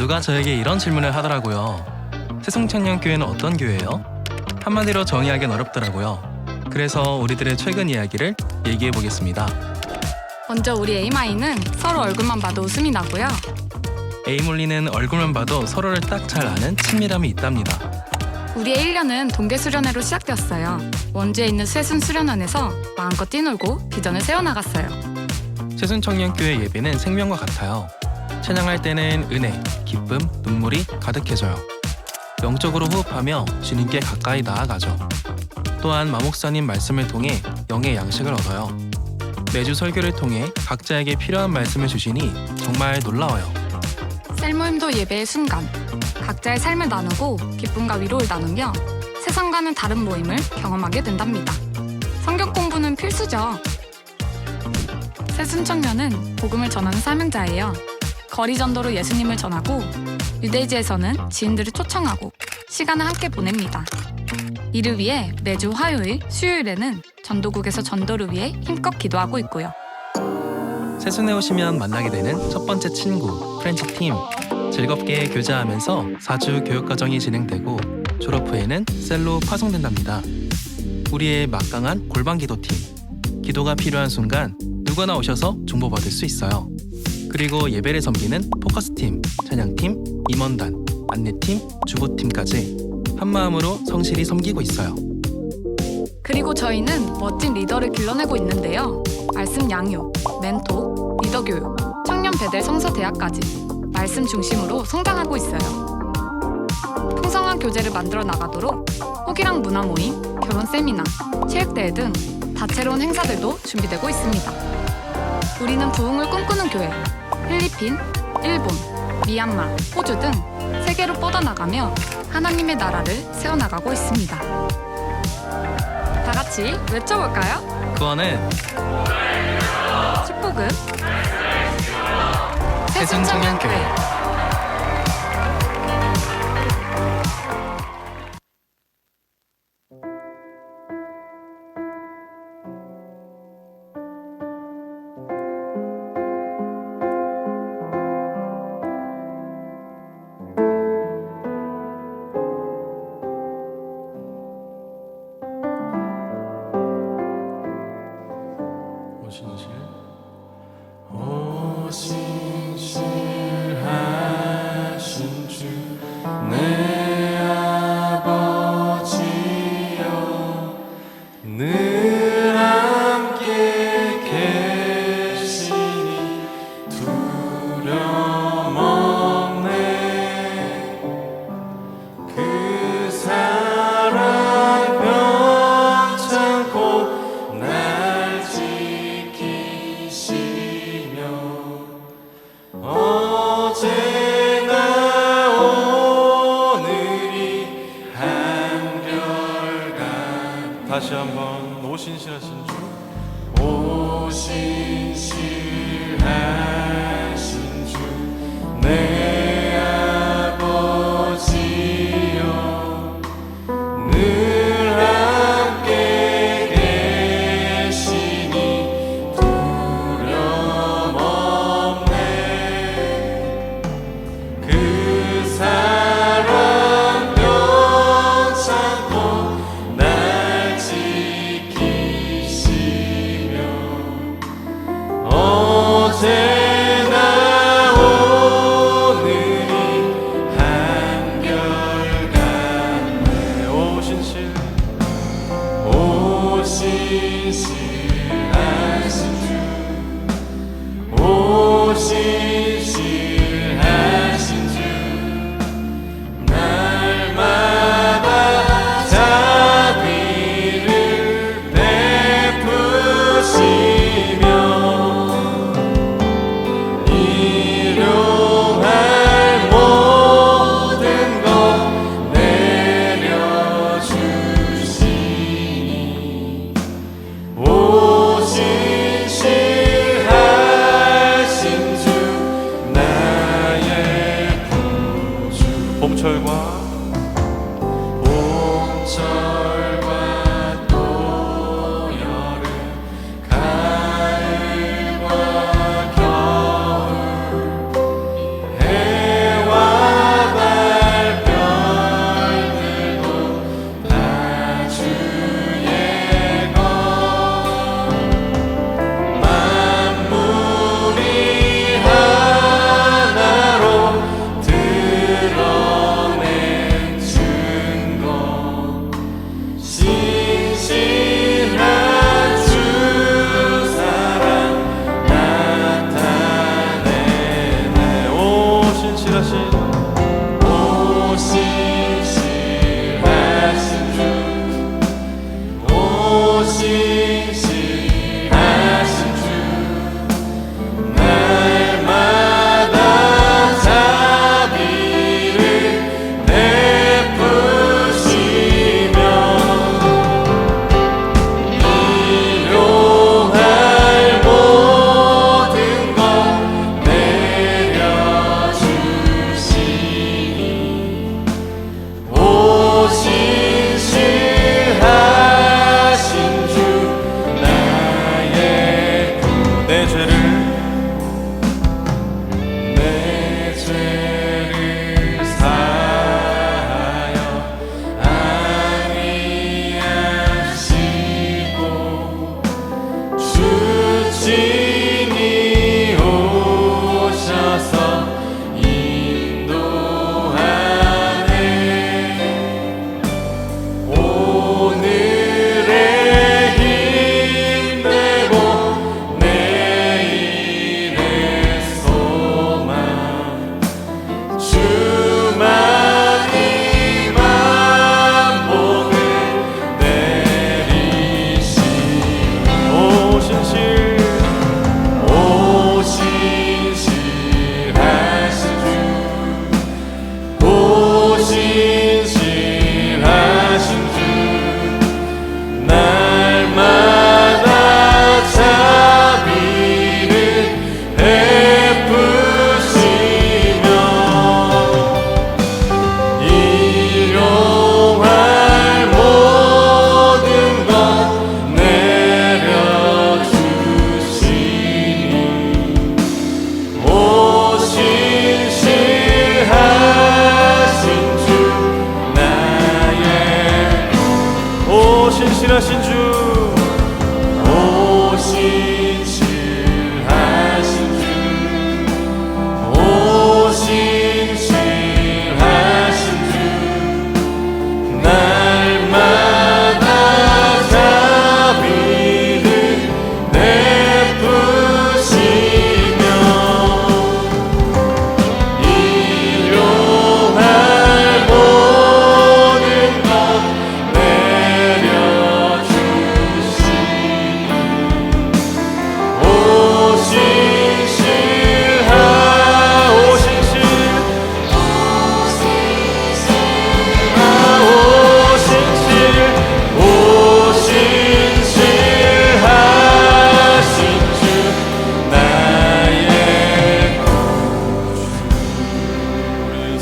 누가 저에게 이런 질문을 하더라고요. 새송청년교회는 어떤 교회예요? 한마디로 정의하기는 어렵더라고요. 그래서 우리들의 최근 이야기를 얘기해 보겠습니다. 먼저 우리 에이마이는 서로 얼굴만 봐도 웃음이 나고요. 에이몰리는 얼굴만 봐도 서로를 딱 잘 아는 친밀함이 있답니다. 우리의 1년은 동계 수련회로 시작되었어요. 원주에 있는 쇠순 수련원에서 마음껏 뛰놀고 비전을 세워나갔어요. 새순청년교회 예배는 생명과 같아요. 찬양할 때는 은혜, 기쁨, 눈물이 가득해져요. 영적으로 호흡하며 주님께 가까이 나아가죠. 또한 마목사님 말씀을 통해 영의 양식을 얻어요. 매주 설교를 통해 각자에게 필요한 말씀을 주시니 정말 놀라워요. 셀모임도 예배의 순간, 각자의 삶을 나누고 기쁨과 위로를 나누며 세상과는 다른 모임을 경험하게 된답니다. 성경 공부는 필수죠. 새순청년은 복음을 전하는 사명자예요. 거리 전도로 예수님을 전하고 유대지에서는 지인들을 초청하고 시간을 함께 보냅니다. 이를 위해 매주 화요일, 수요일에는 전도국에서 전도를 위해 힘껏 기도하고 있고요. 새순에 오시면 만나게 되는 첫 번째 친구, 프렌치팀. 즐겁게 교제하면서 4주 교육과정이 진행되고 졸업 후에는 셀로 파송된답니다. 우리의 막강한 골방기도팀. 기도가 필요한 순간 누구나 오셔서 중보받을 수 있어요. 그리고 예배를 섬기는 포커스팀, 찬양팀, 임원단, 안내팀, 주보팀까지 한마음으로 성실히 섬기고 있어요. 그리고 저희는 멋진 리더를 길러내고 있는데요. 말씀 양육, 멘토, 리더 교육, 청년 배델 성서대학까지 말씀 중심으로 성장하고 있어요. 풍성한 교재를 만들어 나가도록 호기랑 문화 모임, 결혼 세미나, 체육대회 등 다채로운 행사들도 준비되고 있습니다. 우리는 부흥을 꿈꾸는 교회, 필리핀, 일본, 미얀마, 호주 등 세계로 뻗어나가며 하나님의 나라를 세워나가고 있습니다. 다 같이 외쳐볼까요? 구원은 축복은 새순청년교회. 오신실하신 주 내 아버지여 늘 함께 계시니 두려움 없네. 그 사랑 변찮고 날 지키시며 어제나 오늘이 한결같. 다시 한번 오신실하신 주 오신실하신 주 내 아버지여 늘 함께 계시니 두려움 없네. 그 사랑 변찮고 날 지키시며 어제나 오늘이 한결같네. 오신실하신 주 오신실하신 주 날마다 자비를 베푸시며 일용할 모든 것 내려주시니 오신실하신 주 나의 구주. 봄철과 또 여름 가을과 겨울 해와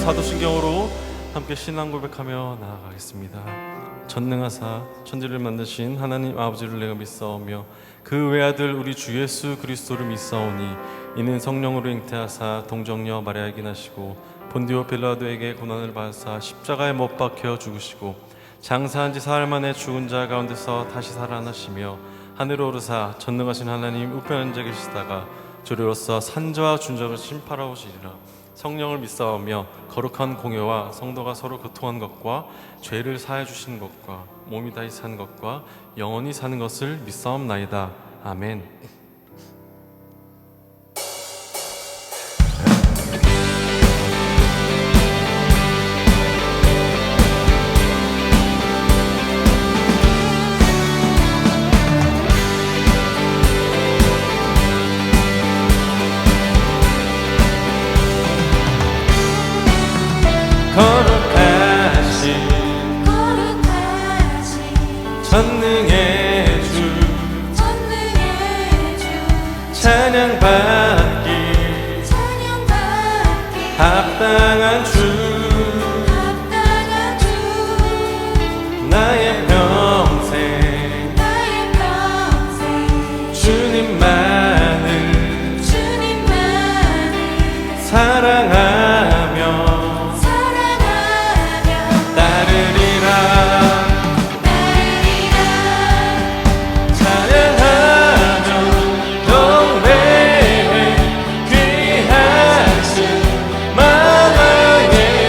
사도신경으로 함께 신앙 고백하며 나아가겠습니다. 전능하사 천지를 만드신 하나님 아버지를 내가 믿사오며 그 외아들 우리 주 예수 그리스도를 믿사오니 이는 성령으로 잉태하사 동정녀 마리아에게 나시고 본디오 빌라도에게 고난을 받으사 십자가에 못 박혀 죽으시고 장사한 지 사흘 만에 죽은 자 가운데서 다시 살아나시며 하늘로 오르사 전능하신 하나님 우편 앉아 계시다가 주로서 산자와 준자를 심판하오시리라. 성령을 믿사오며 거룩한 공회와 성도가 서로 교통한 것과 죄를 사해 주신 것과 몸이 다시 사는 것과 영원히 사는 것을 믿사옵나이다. 아멘. 거룩하신 전능의 주 찬양받기 합당한 주 나의 평생 주님만을 사랑하며 영원히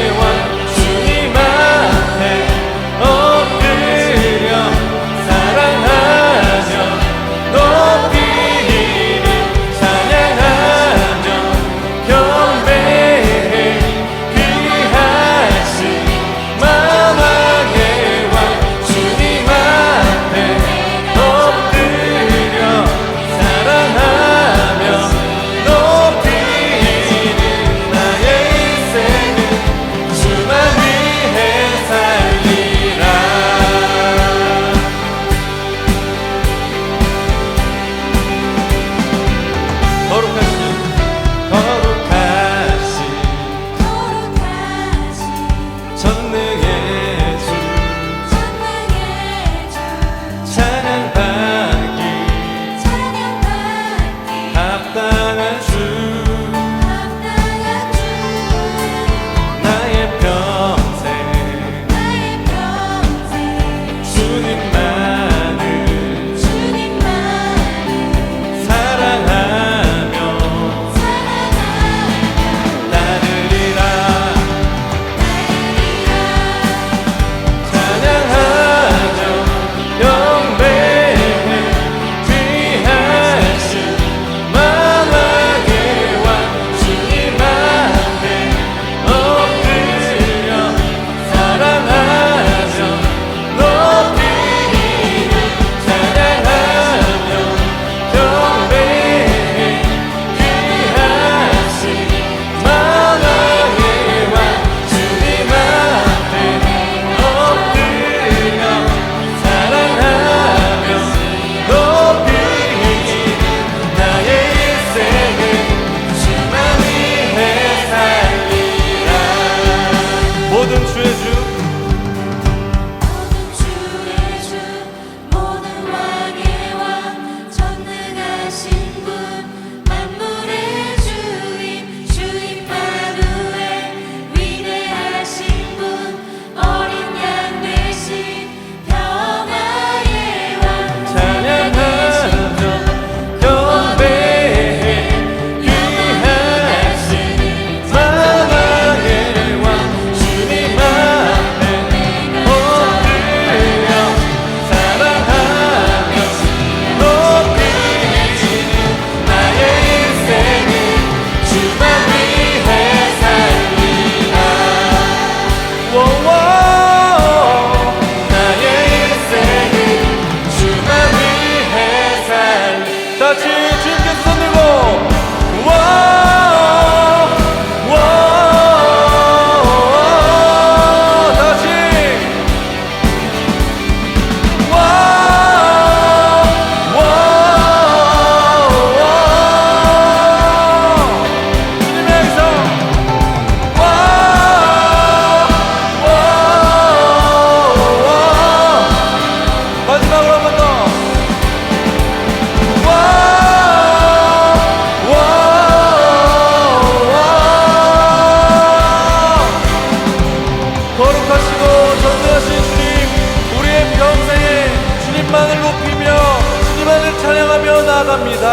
나갑니다.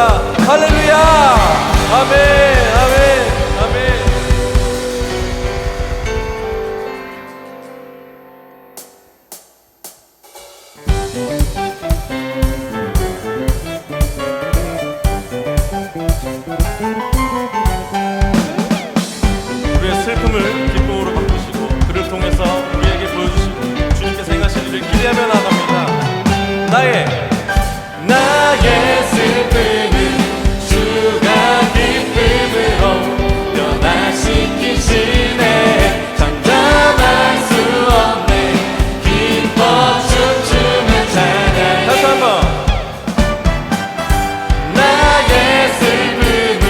할렐루야. 아멘, 아멘, 아멘. 우리의 슬픔을 기쁨으로 바꾸시고 그를 통해서 우리에게 보여주시고 주님께서 행하실 일을 기대하며 나아갑니다. 나의 슬픔은 주가 기쁨으로 변화시키시네. 잠잠할 수 없네. 기뻐 춤추며 찬양해. 다시 한번. 나의 슬픔은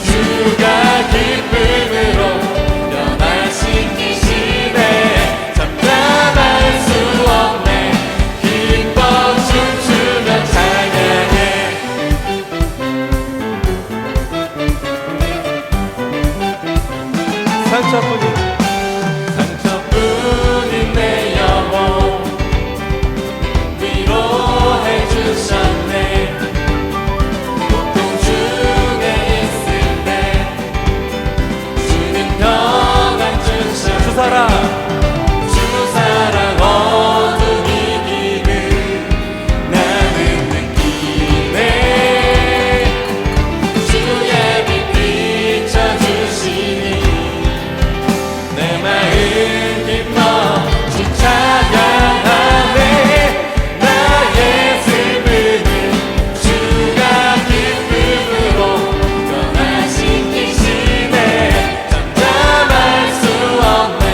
주가 기쁨으로 변화시키시네. 잠잠할 수 없네. 기뻐 춤추며 찬양해. 상처뿐인 내 영혼 위로해 주셨네. 고통 중에 있을 때 주는 평안 주셨네. 주 사랑 어둠 이기는 나는 느끼네. 주의 빛 비춰주시니 내 마음 기뻐 주 찬양하네. 나의 슬픔을 주가 기쁨으로 변화시키시네. 잠잠할 수 없네.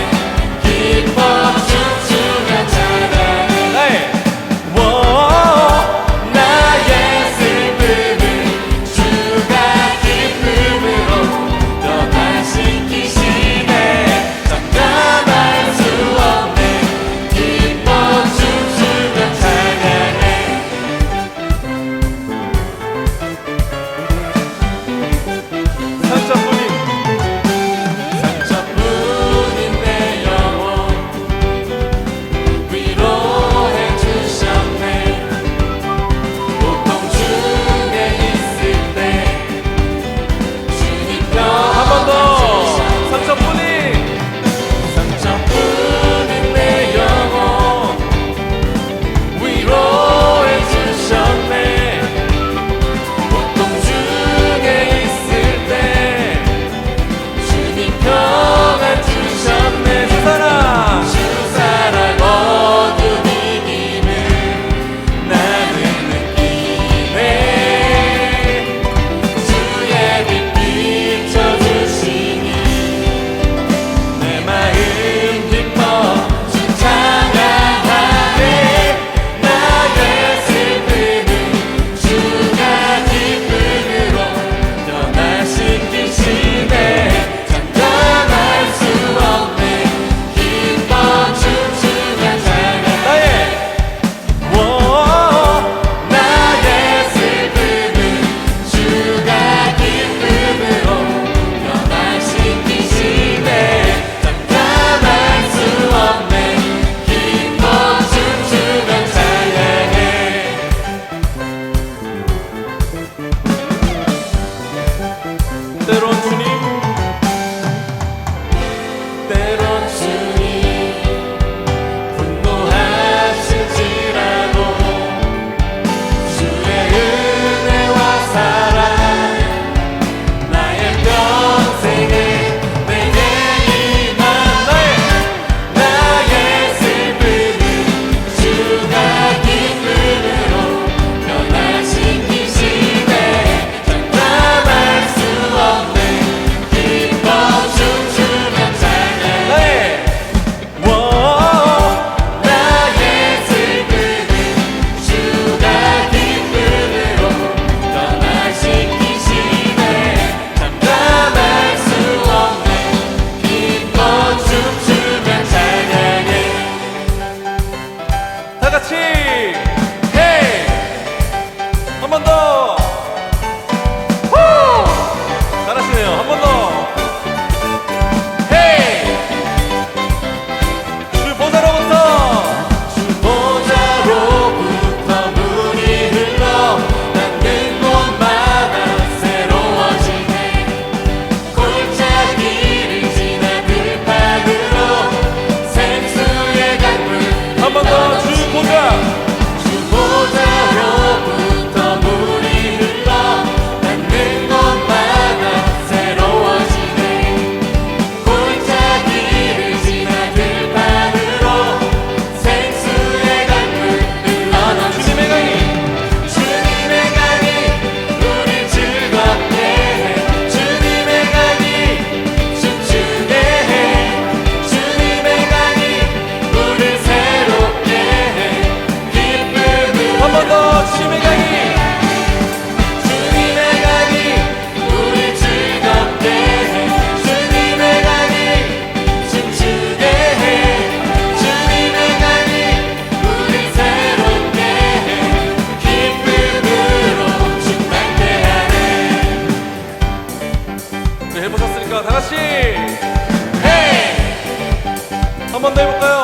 번 더 해볼까요?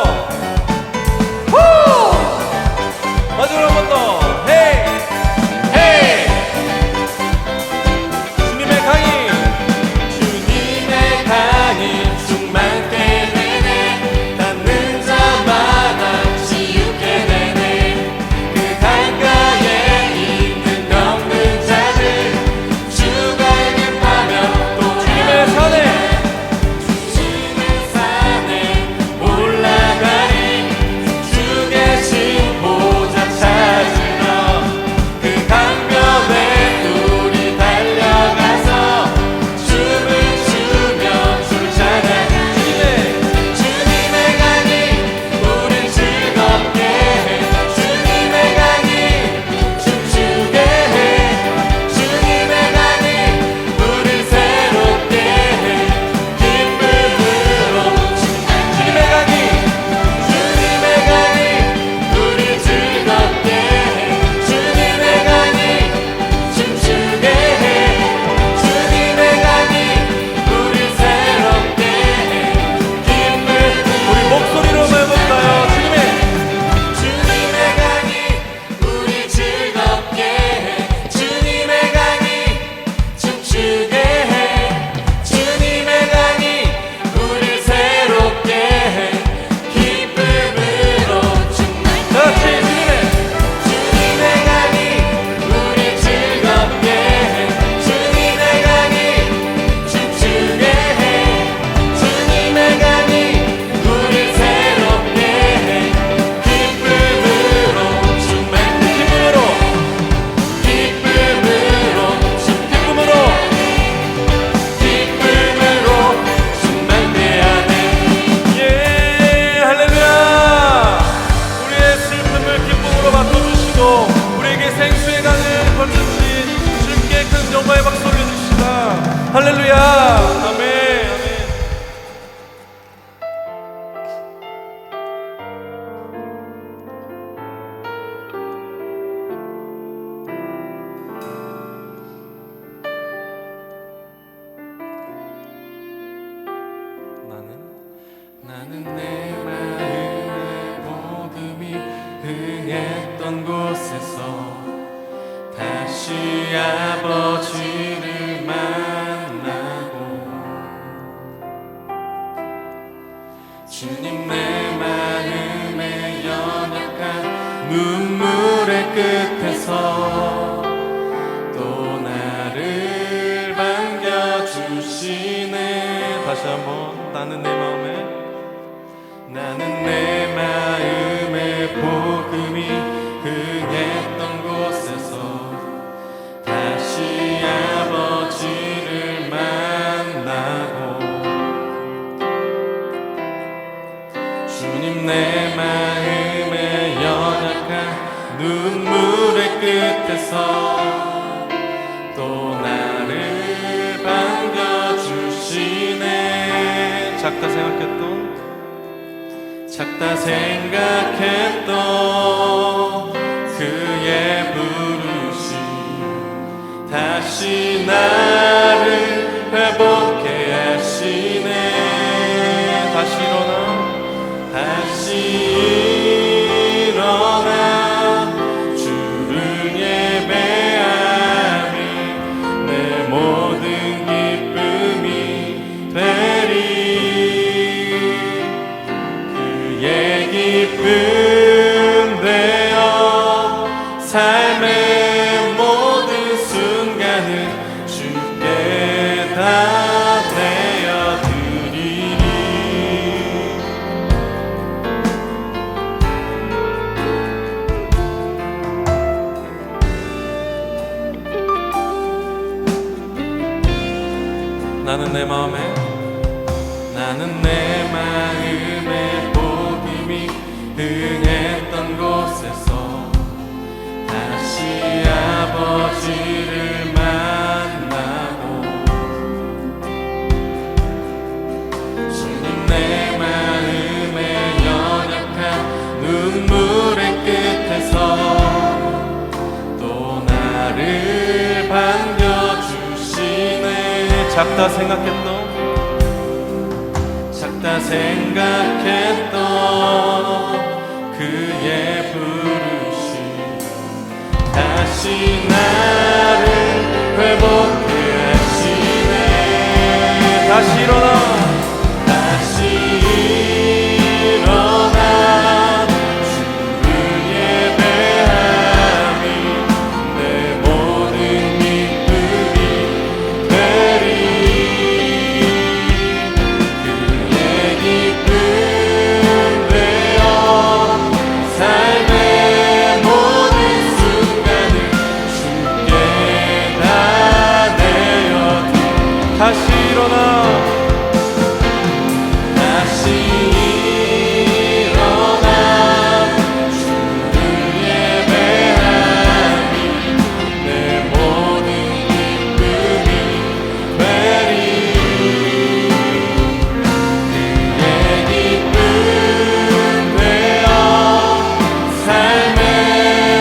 후! 마지막으로 한 번 더. 헤이! 헤이! 주님의 강이 충만케 되네. 닿는 자마다 지우게 되네. 그 강가에 있는 없는 자들 주가 응답하며 또 주님의 산에 올라가니 주 계신 보좌 찾으러 그 강변에 우리 달려가서 춤을 추며 주를 찬양해. 주님의 강이 우릴 즐겁게 해. 주님의 강이 춤추게 해. 주님의 강이 우릴 새롭게 해. 기쁨으로 주님의 강이 우릴 즐겁게 해. 주님의 강이 춤추게 해. 주님의 강이 우릴 새롭게 해. 기쁨. 우리 목소리로 해볼까요? 주님의 강이 우릴 즐겁게 해. 주님의 강이 춤추게 해. 주님의 강이 우릴 새롭게 해. 기쁨으로 충만케 해. 주님의 강이 우릴 즐겁게 해. 주님의 강이 춤추게 해. 주님의 강이 우릴 새롭게 해. 기쁨으로 충만케 하네. 예, 할렐루야. 우리의 슬픔을 기쁨으로 바꿔주시고 우리에게 생수의 강을 건져주신 주님께 큰 영광의 박수 올려주시다. 할렐루야. 아멘. 나는 내 마음의 복음이 흥했던 곳에서 다시 아버지를 만나고 주님 내 마음의 연약한 눈물의 끝에서 또 나를 반겨주시네. 다시 한번. 나는 내 마음의 복음이 흥했던 곳에서 다시 아버지를 만나고 주님 내 마음의 연약한 눈물의 끝에서 또 나를 반겨주시네. 작다 생각했던 그의 부르심 다시 나를 회복해 하시네. 다시 일어나 주를 예배하니 내 모든 기쁨이 되리. 기쁨 되어 삶의 모든 순간을 주께 다 내어드리리. 나는 내 마음의 복음이 흥했던 곳에서 다시 아버지를 만나고 주님 내 마음의 연약한 눈물의 끝에서 또 나를 반겨주시네. 작다 다 생각했던 그의 부르심 다시 나를 회복해 하시네. 다시 일어나 다시 일어나 주를 예배함이 내 모든 기쁨이 되리. 그의 기쁨 되어 삶의 모든 순간을 주께 다 내어드리. 다시 일어나 다시 일어나 주를 예배하니 내 모든 기쁨이 되리. 그의 기쁨 되어 삶의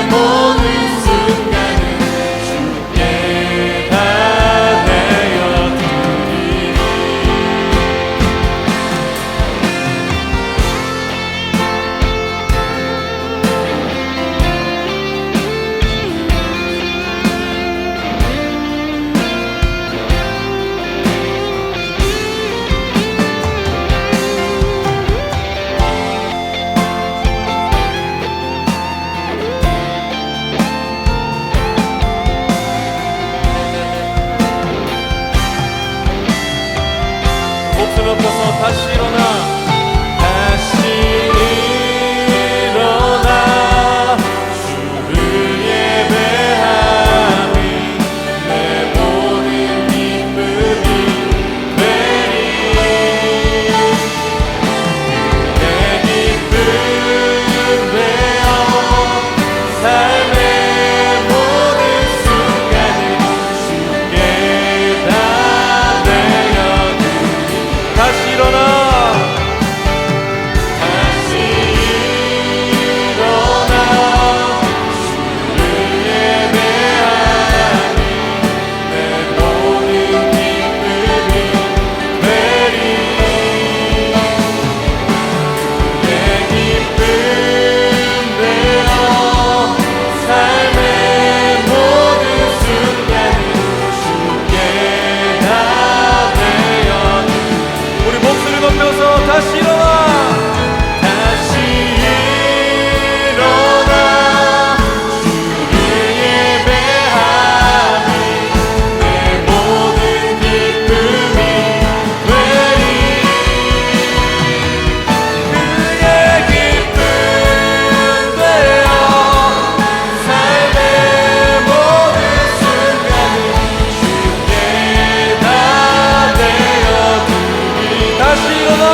모든 순간을 주께 다 내어드리리. 목숨 높여서 다시 일어나 다시 일어나 주를 예배함이 내 모든 기쁨이 되리. 내 기쁨 되어 삶의 모든 순간을 주께 다 내어드리. 다시 일어나 다시 일어나 주를 예배하니 내 모든 기쁨이 되리. 내 기쁨 되어 삶의 모든 순간을 주께 다 내어드리. 우리 목소리 높여서 다시 일어나 다시 일어나 주를 예배하니 내 모든 기쁨이 되리. 그의 기쁨 되어 삶의 모든 순간을 주께 다 내어드리. 다시 일어나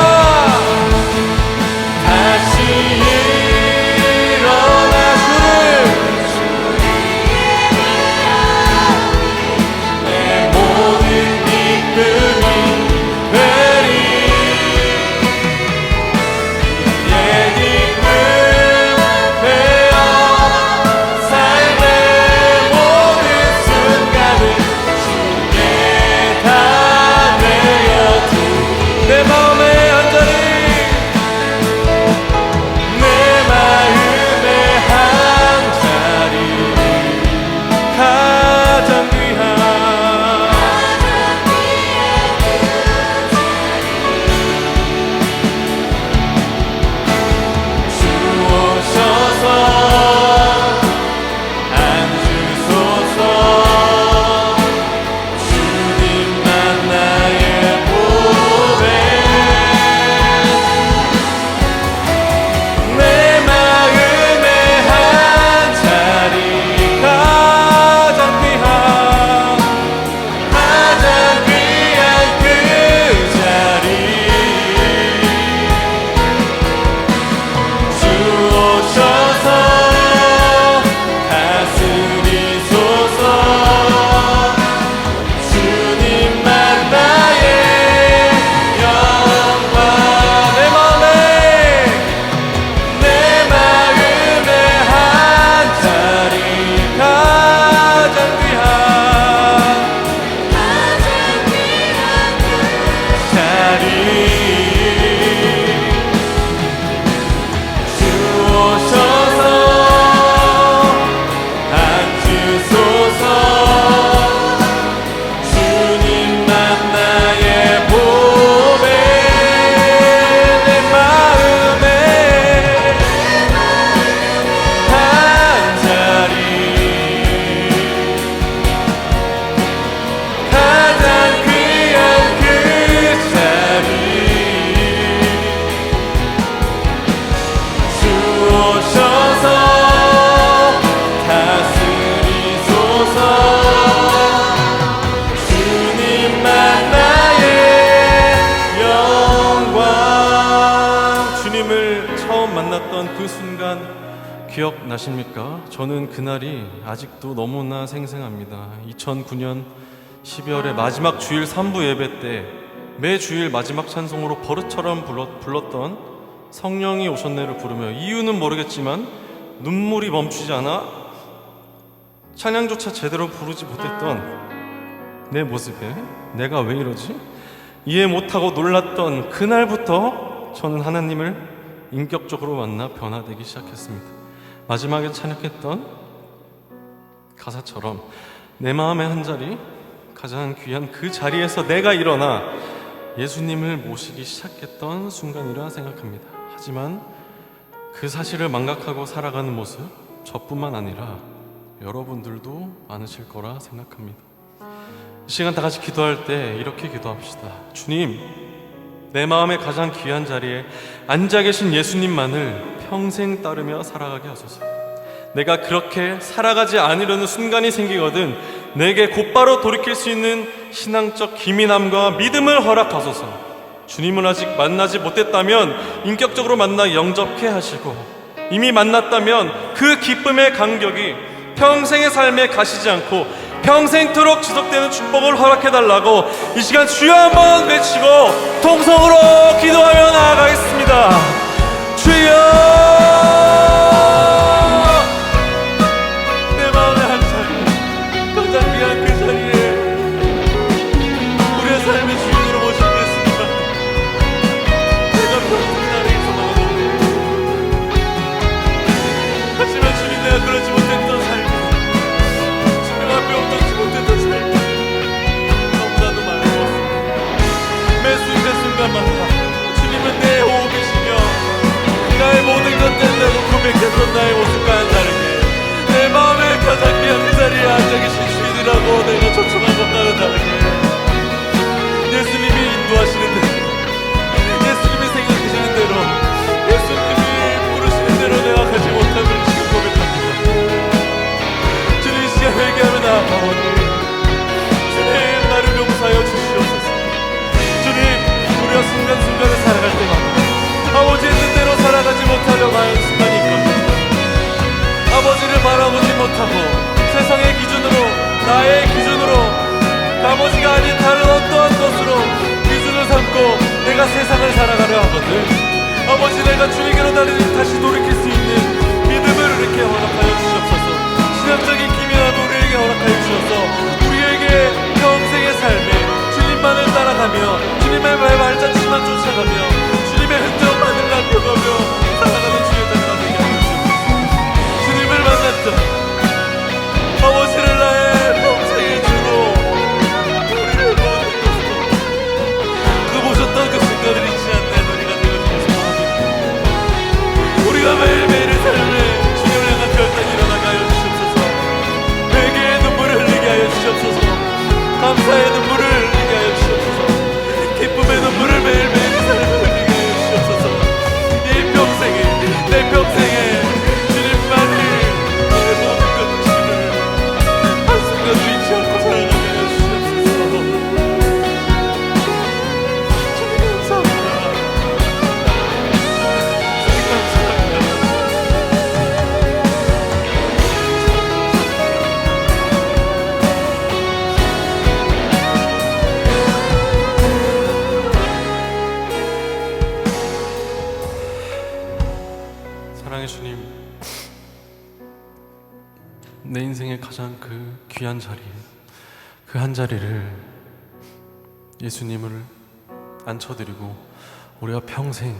달렸던 그 순간 기억나십니까? 저는 그날이 아직도 너무나 생생합니다. 2009년 12월의 마지막 주일 3부 예배 때 매 주일 마지막 찬송으로 버릇처럼 불렀던 성령이 오셨네를 부르며 이유는 모르겠지만 눈물이 멈추지 않아 찬양조차 제대로 부르지 못했던 내 모습에 내가 왜 이러지? 이해 못하고 놀랐던 그날부터 저는 하나님을 인격적으로 만나 변화되기 시작했습니다. 마지막에 찬양했던 가사처럼 내 마음의 한 자리, 가장 귀한 그 자리에서 내가 일어나 예수님을 모시기 시작했던 순간이라 생각합니다. 하지만 그 사실을 망각하고 살아가는 모습, 저뿐만 아니라 여러분들도 많으실 거라 생각합니다. 이 시간 다 같이 기도할 때 이렇게 기도합시다. 주님, 내 마음의 가장 귀한 자리에 앉아 계신 예수님만을 평생 따르며 살아가게 하소서. 내가 그렇게 살아가지 않으려는 순간이 생기거든 내게 곧바로 돌이킬 수 있는 신앙적 기민함과 믿음을 허락하소서. 주님을 아직 만나지 못했다면 인격적으로 만나 영접케 하시고, 이미 만났다면 그 기쁨의 간격이 평생의 삶에 가시지 않고 평생토록 지속되는 축복을 허락해달라고 이 시간 주여 한번 외치고 통성으로 기도하며 나아가겠습니다. 주여, 내 마음의 한 자리, 가장 귀한 그 자리에 우리의 삶의 주인으로 모시겠습니다. 내가 평생 나를 있어나가고, 하지만 주님, 내가 그러지 못했던 삶, 주님 앞에 엎드지 못했던 삶 너무나도 많은 것 같습니다. 매 순간순간마다 주님은 내 호흡이시며 나의 모든 것 뗄래고 고백했던 나의 모습과는 다르게 내 마음의 가장 귀한 그 자리에 앉아 계신 주인이라고 내가 초청한 것과는 다르게 예수님이 인도하시는 대로, 예수님이 생각하시는 대로, 예수님이 부르시는 대로 내가 가지 못함을 지금 고백합니다. 주님, 이 시간 회개하며 나아가오니 주님, 나를 용서하여 주시옵소서. 주님, 우리가 순간순간을 살아갈 때마다 아버지의 뜻대로 살아가지 못하려고 하는 순간이 있거든요. 아버지를 바라보지 못하고 세상의 기준으로, 나의 기준으로, 아버지가 아닌 다른 어떠한 것으로 기준을 삼고 내가 세상을 살아가려 하거든. 아버지, 내가 주님께로 다시 돌이킬 수 있는 믿음을 이렇게 허락하여 주시옵소서. 신앙적인 기민함을 우리에게 허락하여 주셔서 우리에게 평생의 삶에 주님만을 따라가며 주님의 발자취만 쫓아가며 주님의 흔적만을 남겨가며 살아가는 주의 자녀가 되게 하여 주옵소서. 주님을 만났던 아버지를 나의 평생의 주로, 우리를 모든 것으로 그 보셨던 그 순간을 잊지 않는 우리가 되어주셔서 합니다. 우리가 매일매일의 삶에 주님을 향한 결단이 일어나게 하여 주시옵소서. 회개의 눈물을 흘리게 하여 주시옵소서. 감사의 눈물을 흘리게 하여 주시옵소서. 기쁨의 눈물을 매일매일의 삶에 흘리게 하여 주시옵소서. 이 평생에, 내 평생에 주님만이 나의 모든 것 주심을 한순간도 잊지 않고 살아가게 하여 주시옵소서. 주님, 감사합니다. 주님, 감사합니다. 사랑의 주님, 내 인생의 가장 그 귀한 자리, 그 한 자리를 예수님을 앉혀드리고 우리가 평생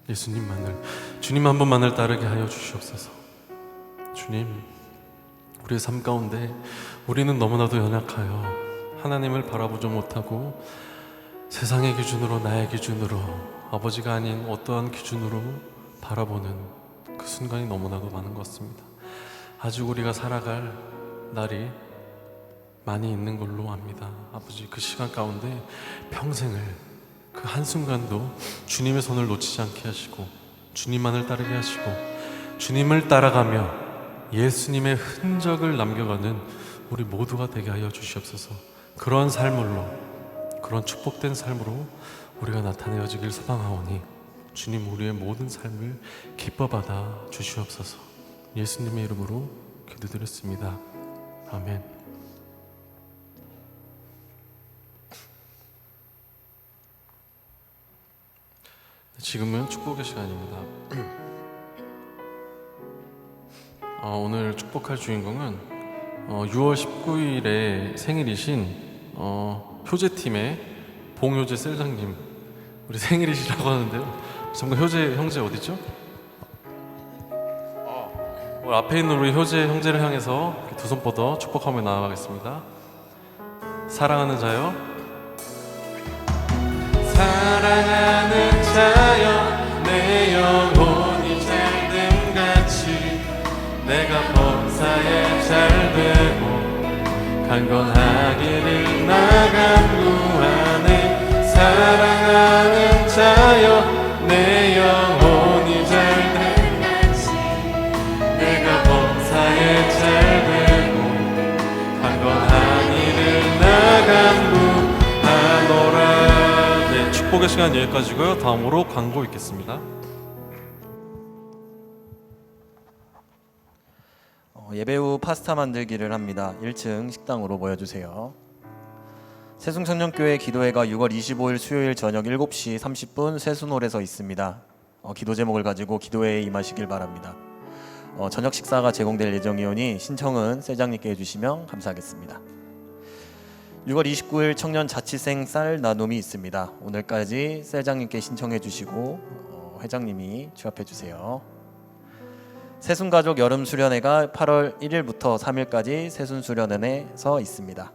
예수님만을, 주님 한 분만을 따르게 하여 주시옵소서. 주님, 우리의 삶 가운데 우리는 너무나도 연약하여 하나님을 바라보지 못하고 세상의 기준으로, 나의 기준으로, 아버지가 아닌 어떠한 기준으로 바라보는 그 순간이 너무나도 많은 것 같습니다. 아직 우리가 살아갈 날이 많이 있는 걸로 압니다. 아버지, 그 시간 가운데 평생을, 그 한순간도 주님의 손을 놓치지 않게 하시고 주님만을 따르게 하시고 주님을 따라가며 예수님의 흔적을 남겨가는 우리 모두가 되게 하여 주시옵소서. 그런 삶으로, 그런 축복된 삶으로 우리가 나타내어지길 소망하오니 주님 우리의 모든 삶을 기뻐받아 주시옵소서. 예수님의 이름으로 기도드렸습니다. 아멘. 지금은 축복의 시간입니다. 오늘 축복할 주인공은 6월 19일에 생일이신 효재팀의 봉효재 셀장님, 우리 생일이시라고 하는데요. 정말 효재 형제 어디죠? 오늘 앞에 있는 우리 효재 형제를 향해서 두 손 뻗어 축복하며 나아가겠습니다. 사랑하는 자요, 사랑하는 자여, 내 영혼이 잘됨같이 내가 범사에 잘되고 강건하기를 나간구하네. 사랑하는 자여, 내 영혼이 잘됨같이 내가 범사에 잘되고 강건하기를 나간구하노라. 네, 축복의 시간 여기까지고요. 다음으로 광고 있겠습니다. 예배 후 파스타 만들기를 합니다. 1층 식당으로 모여주세요. 새순천년교회 기도회가 6월 25일 수요일 저녁 7시 30분 세순홀에서 있습니다. 기도 제목을 가지고 기도회에 임하시길 바랍니다. 저녁 식사가 제공될 예정이오니 신청은 셀장님께 해주시면 감사하겠습니다. 6월 29일 청년 자취생 쌀 나눔이 있습니다. 오늘까지 셀장님께 신청해 주시고 회장님이 취합해 주세요. 새순가족 여름 수련회가 8월 1일부터 3일까지 새순수련원에서 있습니다.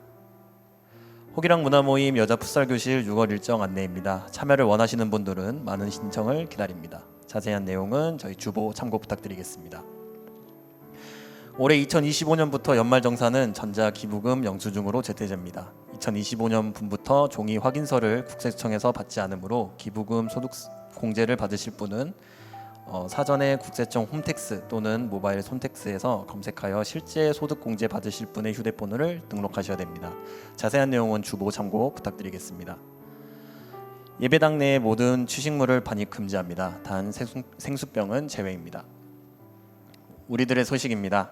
호기랑 문화모임 여자 풋살교실 6월 일정 안내입니다. 참여를 원하시는 분들은 많은 신청을 기다립니다. 자세한 내용은 저희 주보 참고 부탁드리겠습니다. 올해 2025년부터 연말정산은 전자기부금 영수증으로 재태제입니다. 2025년분부터 종이 확인서를 국세청에서 받지 않으므로 기부금 소득 공제를 받으실 분은 사전에 국세청 홈택스 또는 모바일 손택스에서 검색하여 실제 소득공제 받으실 분의 휴대폰을 등록하셔야 됩니다. 자세한 내용은 주보 참고 부탁드리겠습니다. 예배당 내 모든 취식물을 반입 금지합니다. 단 생수병은 제외입니다. 우리들의 소식입니다.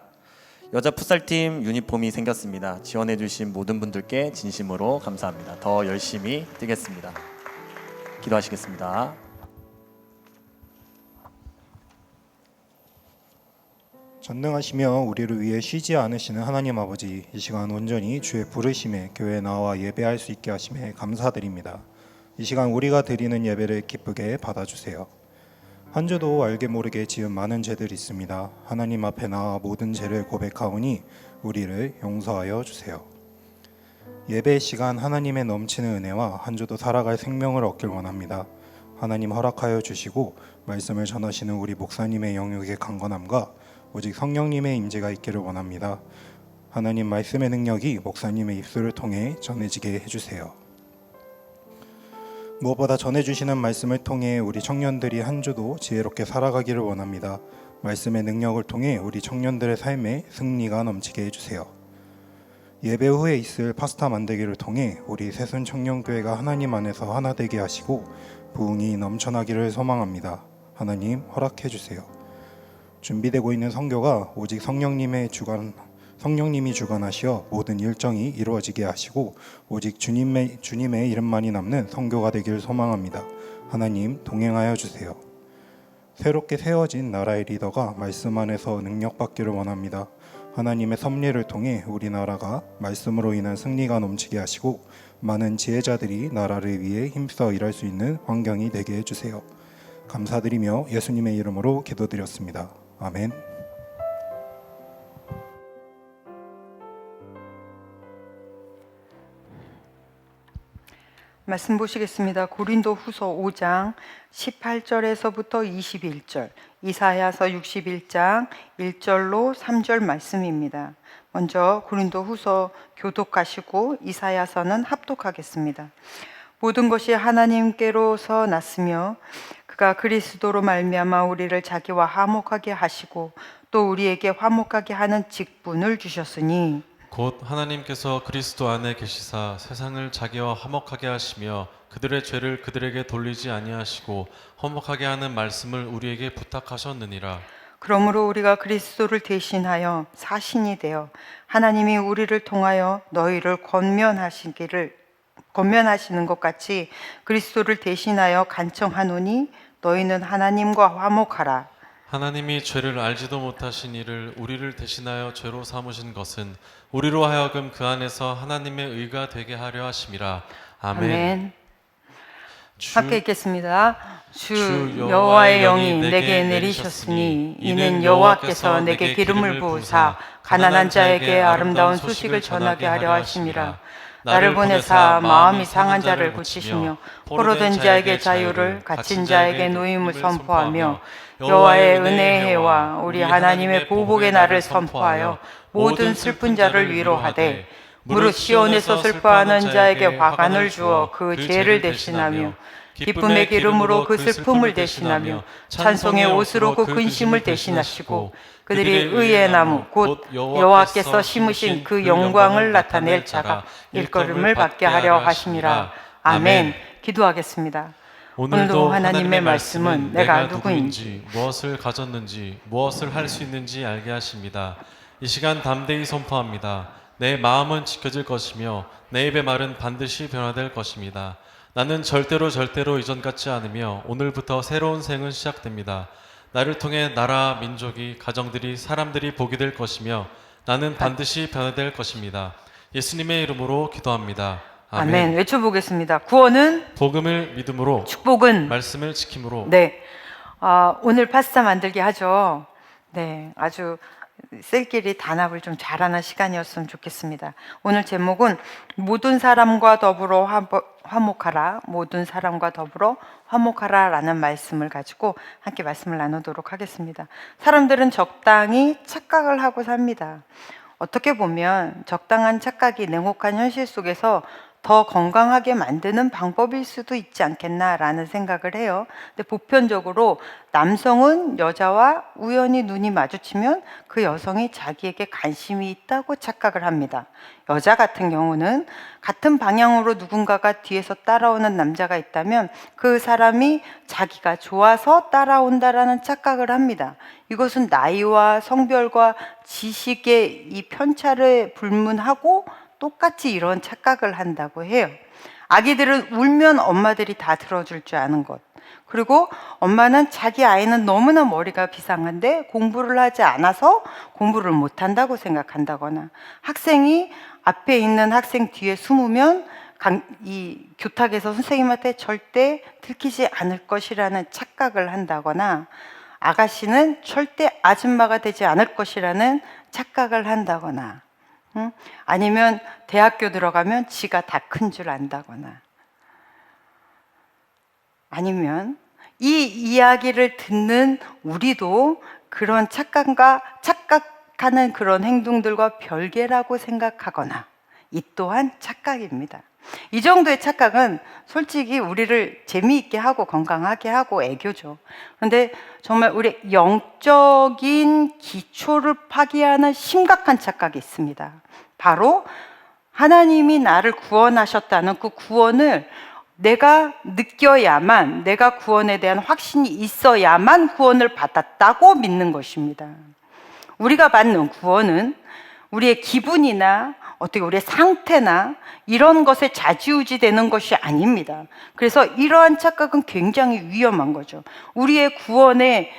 여자 풋살팀 유니폼이 생겼습니다. 지원해주신 모든 분들께 진심으로 감사합니다. 더 열심히 뛰겠습니다. 기도하시겠습니다. 전능하시며 우리를 위해 쉬지 않으시는 하나님 아버지, 이 시간 온전히 주의 부르심에 교회에 나와 예배할 수 있게 하심에 감사드립니다. 이 시간 우리가 드리는 예배를 기쁘게 받아주세요. 한 주도 알게 모르게 지은 많은 죄들이 있습니다. 하나님 앞에 나와 모든 죄를 고백하오니 우리를 용서하여 주세요. 예배 시간 하나님의 넘치는 은혜와 한 주도 살아갈 생명을 얻길 원합니다. 하나님 허락하여 주시고 말씀을 전하시는 우리 목사님의 영역의 강건함과 오직 성령님의 임재가 있기를 원합니다. 하나님 말씀의 능력이 목사님의 입술을 통해 전해지게 해주세요. 무엇보다 전해주시는 말씀을 통해 우리 청년들이 한 주도 지혜롭게 살아가기를 원합니다. 말씀의 능력을 통해 우리 청년들의 삶에 승리가 넘치게 해주세요. 예배 후에 있을 파스타 만들기를 통해 우리 새순 청년교회가 하나님 안에서 하나 되게 하시고 부흥이 넘쳐나기를 소망합니다. 하나님 허락해 주세요. 준비되고 있는 선교가 오직 성령님이 주관하시어 모든 일정이 이루어지게 하시고 오직 주님의 이름만이 남는 선교가 되기를 소망합니다. 하나님 동행하여 주세요. 새롭게 세워진 나라의 리더가 말씀 안에서 능력받기를 원합니다. 하나님의 섭리를 통해 우리나라가 말씀으로 인한 승리가 넘치게 하시고 많은 지혜자들이 나라를 위해 힘써 일할 수 있는 환경이 되게 해주세요. 감사드리며 예수님의 이름으로 기도드렸습니다. 아멘. 말씀 보시겠습니다. 고린도 후서 5장 18절에서부터 21절, 이사야서 61장 1절로 3절 말씀입니다. 먼저 고린도 후서 교독하시고 이사야서는 합독하겠습니다. 모든 것이 하나님께로서 났으며 그가 그리스도로 말미암아 우리를 자기와 화목하게 하시고 또 우리에게 화목하게 하는 직분을 주셨으니 곧 하나님께서 그리스도 안에 계시사 세상을 자기와 화목하게 하시며 그들의 죄를 그들에게 돌리지 아니하시고 화목하게 하는 말씀을 우리에게 부탁하셨느니라. 그러므로 우리가 그리스도를 대신하여 사신이 되어 하나님이 우리를 통하여 너희를 권면하시는 것 같이 그리스도를 대신하여 간청하노니 너희는 하나님과 화목하라. 하나님이 죄를 알지도 못하신 이를 우리를 대신하여 죄로 삼으신 것은 우리로 하여금 그 안에서 하나님의 의가 되게 하려 하심이라. 아멘. 아멘. 주- 함께 읽겠습니다. 주 주 여호와의 영이 내게 내리셨으니 이는 여호와께서 내게 기름을 부으사 가난한 자에게 아름다운 소식을 전하게 하려 하심이라. 나를 보내사 마음이 상한 자를 고치시며 포로된 자에게 자유를 갇힌 자에게 노임을 선포하며 여호와의 은혜의 해와 우리 하나님의 보복의 날을 선포하여 모든 슬픈 자를 위로하되 무릇 시온에서 슬퍼하는 자에게 화관을 주어 그 죄를 대신하며 기쁨의 기름으로 그 슬픔을 대신하며 찬송의 옷으로 그 근심을 대신하시고 그들이 의의 나무 곧 여호와께서 심으신 그 영광을 나타낼 자가 일컬음을 받게 하려 하심이라. 아멘. 기도하겠습니다. 오늘도 하나님의 말씀은 내가 누구인지 무엇을 가졌는지 무엇을 할 수 있는지 알게 하십니다. 이 시간 담대히 선포합니다. 내 마음은 지켜질 것이며 내 입의 말은 반드시 변화될 것입니다. 나는 절대로 이전 같지 않으며 오늘부터 새로운 생은 시작됩니다. 나를 통해 나라, 민족이, 가정들이, 사람들이 복이 될 것이며 나는 반드시 변화될 것입니다. 예수님의 이름으로 기도합니다. 아멘. 외쳐보겠습니다. 구원은 복음을 믿음으로, 축복은 말씀을 지킴으로. 네. 오늘 파스타 만들기 하죠. 네. 아주 셀끼리 단합을 좀 잘하는 시간이었으면 좋겠습니다. 오늘 제목은 모든 사람과 더불어 화목하라. 모든 사람과 더불어 화목하라 라는 말씀을 가지고 함께 말씀을 나누도록 하겠습니다. 사람들은 적당히 착각을 하고 삽니다. 어떻게 보면 적당한 착각이 냉혹한 현실 속에서 더 건강하게 만드는 방법일 수도 있지 않겠나라는 생각을 해요. 근데 보편적으로 남성은 여자와 우연히 눈이 마주치면 그 여성이 자기에게 관심이 있다고 착각을 합니다. 여자 같은 경우는 같은 방향으로 누군가가 뒤에서 따라오는 남자가 있다면 그 사람이 자기가 좋아서 따라온다라는 착각을 합니다. 이것은 나이와 성별과 지식의 이 편차를 불문하고 똑같이 이런 착각을 한다고 해요. 아기들은 울면 엄마들이 다 들어줄 줄 아는 것. 그리고 엄마는 자기 아이는 너무나 머리가 비상한데 공부를 하지 않아서 공부를 못한다고 생각한다거나, 학생이 앞에 있는 학생 뒤에 숨으면 이 교탁에서 선생님한테 절대 들키지 않을 것이라는 착각을 한다거나, 아가씨는 절대 아줌마가 되지 않을 것이라는 착각을 한다거나, 아니면 대학교 들어가면 지가 다 큰 줄 안다거나, 아니면 이 이야기를 듣는 우리도 그런 착각하는 그런 행동들과 별개라고 생각하거나, 이 또한 착각입니다. 이 정도의 착각은 솔직히 우리를 재미있게 하고 건강하게 하고 애교죠. 그런데 정말 우리 영적인 기초를 파괴하는 심각한 착각이 있습니다. 바로 하나님이 나를 구원하셨다는 그 구원을 내가 느껴야만, 내가 구원에 대한 확신이 있어야만 구원을 받았다고 믿는 것입니다. 우리가 받는 구원은 우리의 기분이나 어떻게 우리의 상태나 이런 것에 좌지우지 되는 것이 아닙니다. 그래서 이러한 착각은 굉장히 위험한 거죠. 우리의 구원의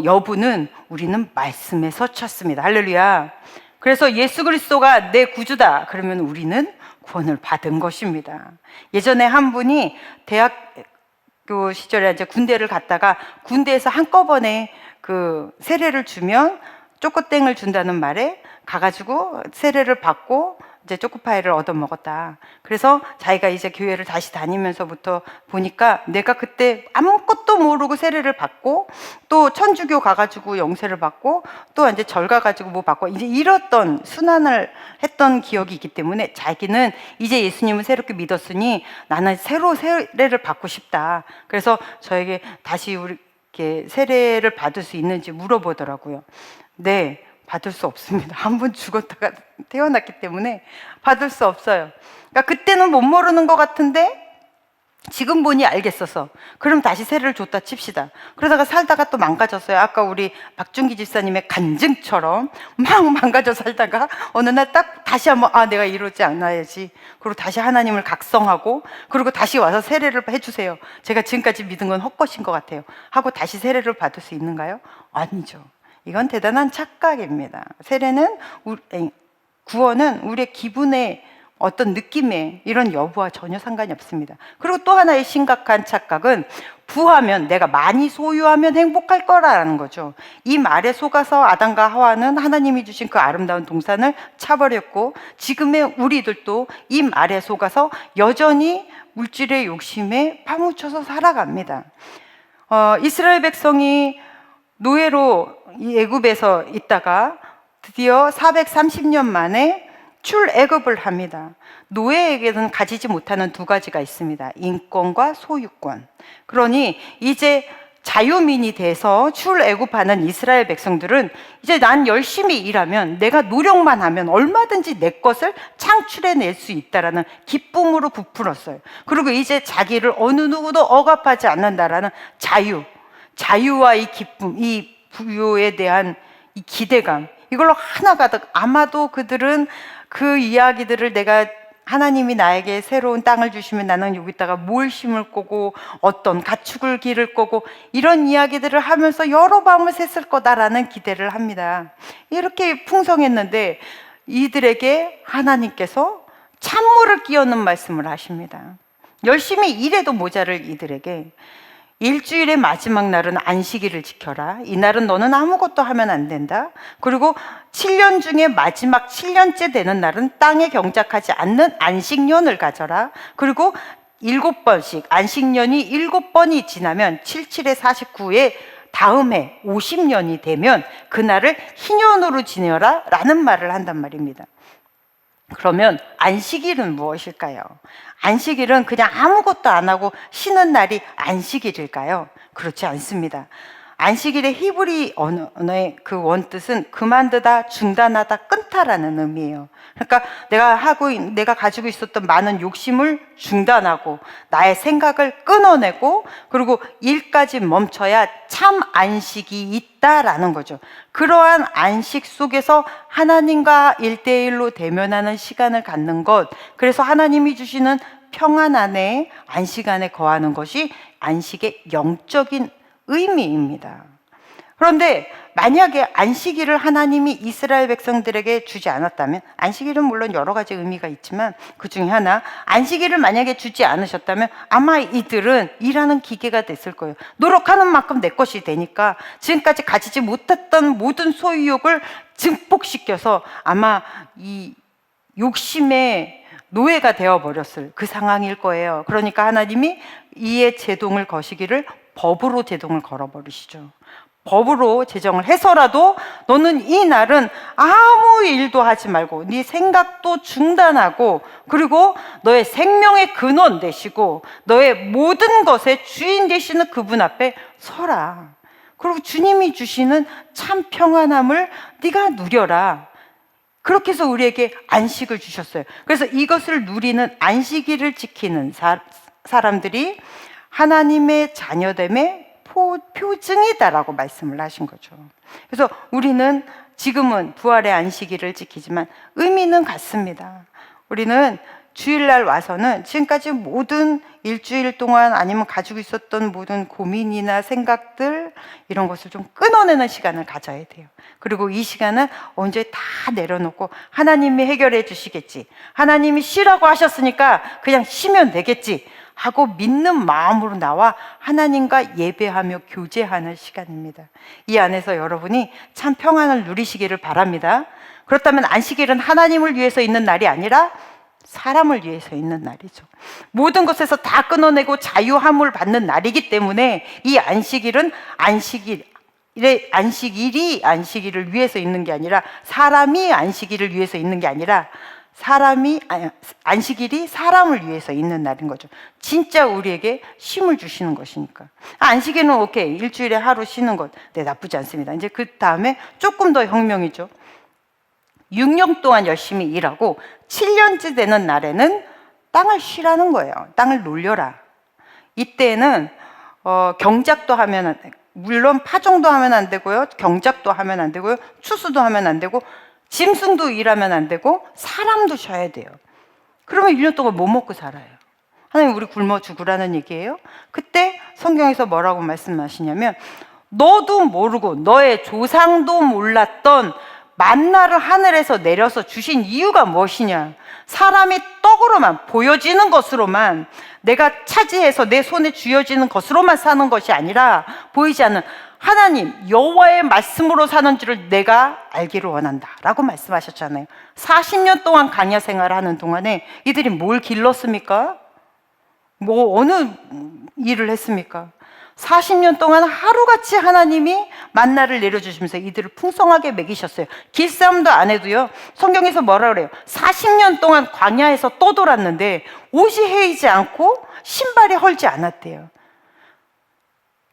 여부는 우리는 말씀에서 찾습니다. 할렐루야. 그래서 예수 그리스도가 내 구주다 그러면 우리는 구원을 받은 것입니다. 예전에 한 분이 대학교 시절에 이제 군대를 갔다가 군대에서 한꺼번에 그 세례를 주면 쪼꼬땡을 준다는 말에 가가지고 세례를 받고 이제 초코파이를 얻어 먹었다. 그래서 자기가 이제 교회를 다시 다니면서부터 보니까 내가 그때 아무것도 모르고 세례를 받고 또 천주교 가가지고 영세를 받고 또 이제 절 가가지고 뭐 받고 이제 이랬던 순환을 했던 기억이 있기 때문에 자기는 이제 예수님을 새롭게 믿었으니 나는 새로 세례를 받고 싶다. 그래서 저에게 다시 이렇게 세례를 받을 수 있는지 물어보더라고요. 네. 받을 수 없습니다. 한 번 죽었다가 태어났기 때문에 받을 수 없어요. 그러니까 그때는 못 모르는 것 같은데 지금 보니 알겠어서. 그럼 다시 세례를 줬다 칩시다. 그러다가 살다가 또 망가졌어요. 아까 우리 박준기 집사님의 간증처럼 막 망가져 살다가 어느 날 딱 다시 한번 내가 이러지 않아야지. 그리고 다시 하나님을 각성하고 그리고 다시 와서 세례를 해주세요. 제가 지금까지 믿은 건 헛것인 것 같아요. 하고 다시 세례를 받을 수 있는가요? 아니죠. 이건 대단한 착각입니다. 세례는 구원은 우리의 기분에 어떤 느낌에 이런 여부와 전혀 상관이 없습니다. 그리고 또 하나의 심각한 착각은 부하면 내가 많이 소유하면 행복할 거라는 거죠. 이 말에 속아서 아담과 하와는 하나님이 주신 그 아름다운 동산을 차버렸고 지금의 우리들도 이 말에 속아서 여전히 물질의 욕심에 파묻혀서 살아갑니다. 이스라엘 백성이 노예로 이 애굽에서 있다가 드디어 430년 만에 출애굽을 합니다. 노예에게는 가지지 못하는 두 가지가 있습니다. 인권과 소유권. 그러니 이제 자유민이 돼서 출애굽하는 이스라엘 백성들은 이제 난 열심히 일하면 내가 노력만 하면 얼마든지 내 것을 창출해낼 수 있다라는 기쁨으로 부풀었어요. 그리고 이제 자기를 어느 누구도 억압하지 않는다라는 자유와 이 기쁨, 이 부요에 대한 이 기대감, 이걸로 하나가득. 아마도 그들은 그 이야기들을 내가 하나님이 나에게 새로운 땅을 주시면 나는 여기다가 뭘 심을 거고 어떤 가축을 기를 거고 이런 이야기들을 하면서 여러 밤을 샜을 거다라는 기대를 합니다. 이렇게 풍성했는데 이들에게 하나님께서 찬물을 끼얹는 말씀을 하십니다. 열심히 일해도 모자랄 이들에게 일주일의 마지막 날은 안식일을 지켜라. 이날은 너는 아무것도 하면 안 된다. 그리고 7년 중에 마지막 7년째 되는 날은 땅에 경작하지 않는 안식년을 가져라. 그리고 7번씩 안식년이 7번이 지나면 77에 49에 다음 해 50년이 되면 그날을 희년으로 지내라 라는 말을 한단 말입니다. 그러면 안식일은 무엇일까요? 안식일은 그냥 아무것도 안 하고 쉬는 날이 안식일일까요? 그렇지 않습니다. 안식일의 히브리 언어의 그 원뜻은 그만두다, 중단하다, 끊다라는 의미예요. 그러니까 내가 가지고 있었던 많은 욕심을 중단하고 나의 생각을 끊어내고 그리고 일까지 멈춰야 참 안식이 있다라는 거죠. 그러한 안식 속에서 하나님과 1대1로 대면하는 시간을 갖는 것, 그래서 하나님이 주시는 평안 안에 안식 안에 거하는 것이 안식의 영적인 의미입니다. 그런데 만약에 안식일을 하나님이 이스라엘 백성들에게 주지 않았다면, 안식일은 물론 여러 가지 의미가 있지만 그 중에 하나, 안식일을 만약에 주지 않으셨다면 아마 이들은 일하는 기계가 됐을 거예요. 노력하는 만큼 내 것이 되니까 지금까지 가지지 못했던 모든 소유욕을 증폭시켜서 아마 이 욕심의 노예가 되어버렸을 그 상황일 거예요. 그러니까 하나님이 이에 제동을 거시기를 법으로 제동을 걸어버리시죠. 법으로 제정을 해서라도 너는 이 날은 아무 일도 하지 말고 네 생각도 중단하고 그리고 너의 생명의 근원 되시고 너의 모든 것의 주인 되시는 그분 앞에 서라. 그리고 주님이 주시는 참 평안함을 네가 누려라. 그렇게 해서 우리에게 안식을 주셨어요. 그래서 이것을 누리는 안식일을 지키는 사람들이 하나님의 자녀됨의 표징이다라고 말씀을 하신 거죠. 그래서 우리는 지금은 부활의 안식일을 지키지만 의미는 같습니다. 우리는 주일날 와서는 지금까지 모든 일주일 동안 아니면 가지고 있었던 모든 고민이나 생각들 이런 것을 좀 끊어내는 시간을 가져야 돼요. 그리고 이 시간은 언제 다 내려놓고 하나님이 해결해 주시겠지, 하나님이 쉬라고 하셨으니까 그냥 쉬면 되겠지 하고 믿는 마음으로 나와 하나님과 예배하며 교제하는 시간입니다. 이 안에서 여러분이 참 평안을 누리시기를 바랍니다. 그렇다면 안식일은 하나님을 위해서 있는 날이 아니라 사람을 위해서 있는 날이죠. 모든 것에서 다 끊어내고 자유함을 받는 날이기 때문에 이 안식일은 안식일이 안식일을 위해서 있는 게 아니라 사람이 안식일을 위해서 있는 게 아니라 안식일이 사람을 위해서 있는 날인 거죠. 진짜 우리에게 쉼을 주시는 것이니까. 안식일은 오케이, 일주일에 하루 쉬는 것, 네, 나쁘지 않습니다. 이제 그 다음에 조금 더 혁명이죠. 6년 동안 열심히 일하고 7년째 되는 날에는 땅을 쉬라는 거예요. 땅을 놀려라. 이때는 경작도 하면 안 되고, 물론 파종도 하면 안 되고요, 경작도 하면 안 되고요, 추수도 하면 안 되고, 짐승도 일하면 안 되고, 사람도 쉬어야 돼요. 그러면 1년 동안 뭐 먹고 살아요? 하나님 우리 굶어 죽으라는 얘기예요? 그때 성경에서 뭐라고 말씀하시냐면, 너도 모르고 너의 조상도 몰랐던 만나를 하늘에서 내려서 주신 이유가 무엇이냐? 사람이 떡으로만, 보여지는 것으로만, 내가 차지해서 내 손에 쥐어지는 것으로만 사는 것이 아니라 보이지 않는 하나님 여호와의 말씀으로 사는 줄을 내가 알기를 원한다 라고 말씀하셨잖아요. 40년 동안 광야 생활하는 동안에 이들이 뭘 길렀습니까? 뭐 어느 일을 했습니까? 40년 동안 하루같이 하나님이 만나를 내려주시면서 이들을 풍성하게 먹이셨어요. 길싸움도 안 해도요, 성경에서 뭐라 그래요? 40년 동안 광야에서 떠돌았는데 옷이 헤이지 않고 신발이 헐지 않았대요.